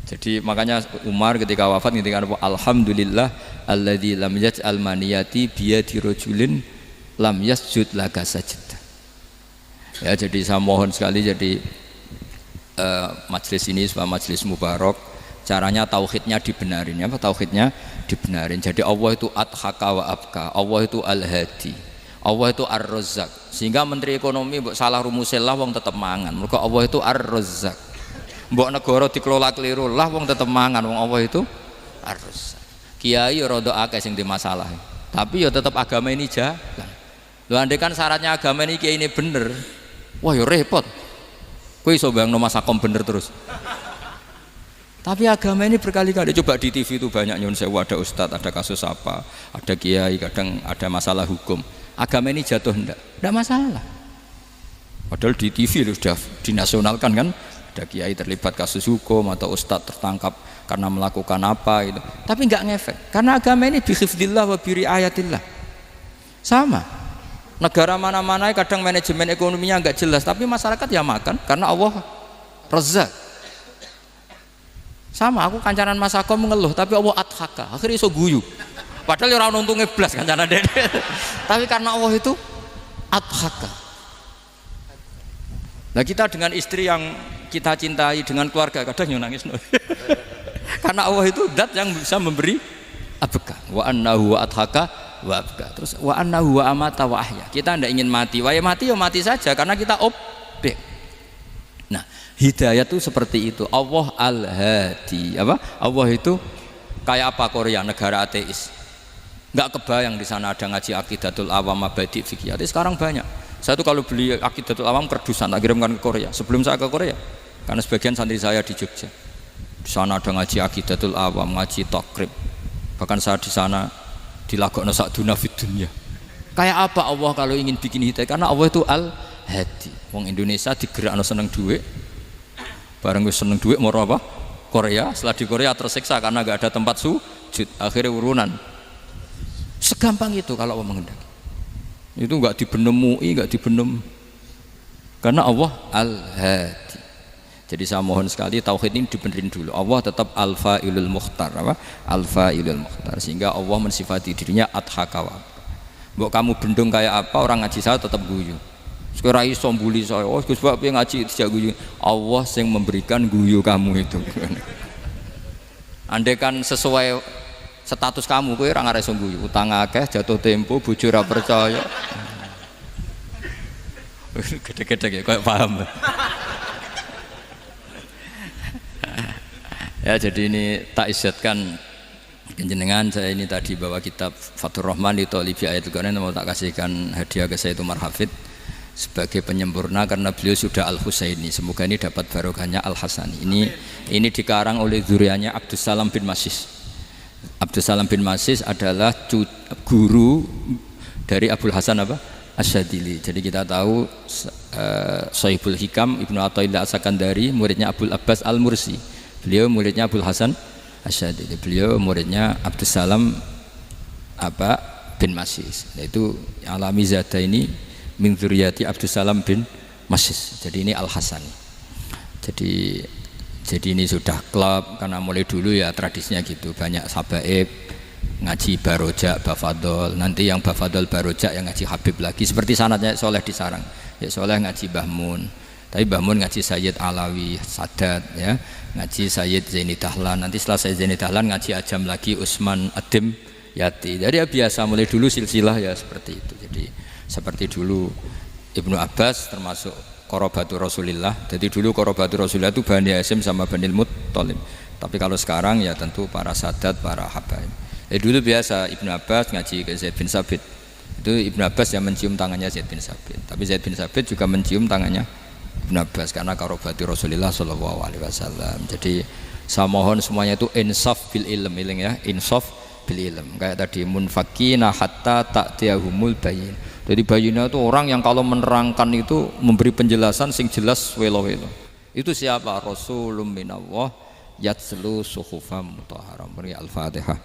Jadi makanya Umar ketika wafat ketika alhamdulillah alladzi lam yaj'al maniyati biyadi rajulin lam yasjud laka sajda. Ya jadi saya mohon sekali jadi majelis ini sebuah majelis mubarak, caranya tauhidnya dibenarin ya, apa tauhidnya dibenarin. Jadi Allah itu adhaka wa abka, Allah itu al-hadi, Allah itu ar-razzaq. Sehingga menteri ekonomi mbok salah rumusillah wong tetep mangan. Mergo Allah itu ar-razzaq. Mbok negara dikelola keliru lah wong tetep mangan, wong Allah itu ar-razzaq. Kiai rada akeh sing di masalah. Tapi ya tetep agama ini jalan. Lho andai kan syaratnya agama ini kiai ini bener, wah ya repot. Kowe iso bayangno masakom bener terus. Tapi agama ini berkali-kali coba di TV itu banyak nyun sewu, ada ustadz, ada kasus apa, ada kiai, kadang ada masalah hukum. Agama ini jatuh enggak masalah. Padahal di TV itu sudah dinasionalkan kan, ada kiai terlibat kasus hukum atau ustadz tertangkap karena melakukan apa itu. Tapi enggak ngefek karena agama ini bihifdillah wa biriayatillah. Sama. Negara mana-mana kadang manajemen ekonominya enggak jelas, tapi masyarakat ya makan karena Allah Razzaq. Sama aku kancanan masako mengeluh tapi Allah adhaka akhirnya iso guyu padahal orang untungnya blas kancanan dede tapi karena Allah itu adhaka. Nah kita dengan istri yang kita cintai, dengan keluarga kadang yang nangis karena Allah itu zat yang bisa memberi abka wa annahu wa adhaka wa abka, terus wa annahu wa amata wa ahya. Kita tidak ingin mati, wah ya mati saja karena kita objek. Nah hidayah itu seperti itu. Allah al-hadi, apa? Allah itu kayak apa Korea, negara ateis. Nggak kebayang di sana ada ngaji Aqidatul Awam, Mabadi' Fikih. Sekarang banyak. Saya tuh kalau beli Aqidatul Awam kerdusan tak kirimkan ke Korea. Sebelum saya ke Korea, karena sebagian santri saya di Jogja. Di sana ada ngaji Aqidatul Awam, ngaji Takrib. Bahkan saya di sana dilagokno sakduna fid dunya. Kayak apa Allah kalau ingin bikin hidayah? Karena Allah itu al-hadi. Wong Indonesia digerakno seneng duit. Bareng gue seneng duit mau apa? Korea. Setelah di Korea tersiksa karena gak ada tempat sujud, akhirnya urunan. Segampang itu kalau Allah menghendaki. Itu gak dibenem MUI, gak dibenem, karena Allah al-hadi. Jadi saya mohon sekali tauhid ini dibenerin dulu. Allah tetap al-fa'ilul mukhtar, apa? Al-fa'ilul mukhtar, sehingga Allah mensifati dirinya adhaka wa. Mbok kamu bendung kayak apa, orang ngaji saya tetap guyu. Ora iso mbuli saya. Oh Gus Bak piye ngaji dijak guyu. Allah sing memberikan guyu kamu itu. Andai kan sesuai status kamu kowe ora ngarep iso guyu. Utang akeh, jatuh tempo, bojo ora percaya. Gede-gede ya kayak paham. Ya jadi ini tak isyatkan jenengan saya ini tadi bawa kitab Fathur Rahman di Thalibi Ayatul Quran mau tak kasihkan hadiah ke saya itu Marhafid sebagai penyempurna karena beliau sudah Al-Husaini, semoga ini dapat barokahnya Al-Hasani. Ini dikarang oleh zurianya Abdus Salam bin Masis. Abdus Salam bin Masis adalah guru dari Abul Hasan apa? Asyadili. Jadi kita tahu Sahibul Hikam Ibnu Athaillah As-Sakandari muridnya Abul Abbas Al-Mursi. Beliau muridnya Abul Hasan Asyadili. Beliau muridnya Abdus Salam bin Masis. Yaitu alami zada ini min dzurriyyati Abdus Salam bin Masis. Jadi ini Al-Hasani. Jadi ini sudah klub karena mulai dulu ya tradisinya gitu. Banyak sabaib ngaji barojak, bafadol. Nanti yang bafadol barojak yang ngaji Habib lagi. Seperti sanadnya Soleh di Sarang. Ya Soleh ngaji Mbah Mun. Tapi Mbah Mun ngaji Sayyid Alawi, Sadat ya. Ngaji Sayyid Zaini Dahlan. Nanti setelah Sayyid Zaini Dahlan ngaji Ajam lagi Usman Adim Yati. Jadi ya biasa mulai dulu silsilah ya seperti itu. Jadi seperti dulu Ibnu Abbas termasuk Qorobatul Rasulillah. Jadi dulu Qorobatul Rasulillah itu Bani Hasyim sama Bani Muttalib. Tapi kalau sekarang ya tentu para sadat, para habaib. Dulu biasa Ibnu Abbas ngaji ke Zaid bin Sabit. Itu Ibnu Abbas yang mencium tangannya Zaid bin Sabit. Tapi Zaid bin Sabit juga mencium tangannya Ibnu Abbas karena Qorobatul Rasulillah Shallallahu Alaihi Wasallam. Jadi saya mohon semuanya itu insaf bil ilm, ya, insaf bil ilm. Kayak tadi munfakina hatta ta'tiyahumul bayin. Jadi bayina itu orang yang kalau menerangkan itu memberi penjelasan sing jelas welo-welo. Itu siapa? Rasulun minallah yatslu suhufam mutahharam. Al-Fatihah.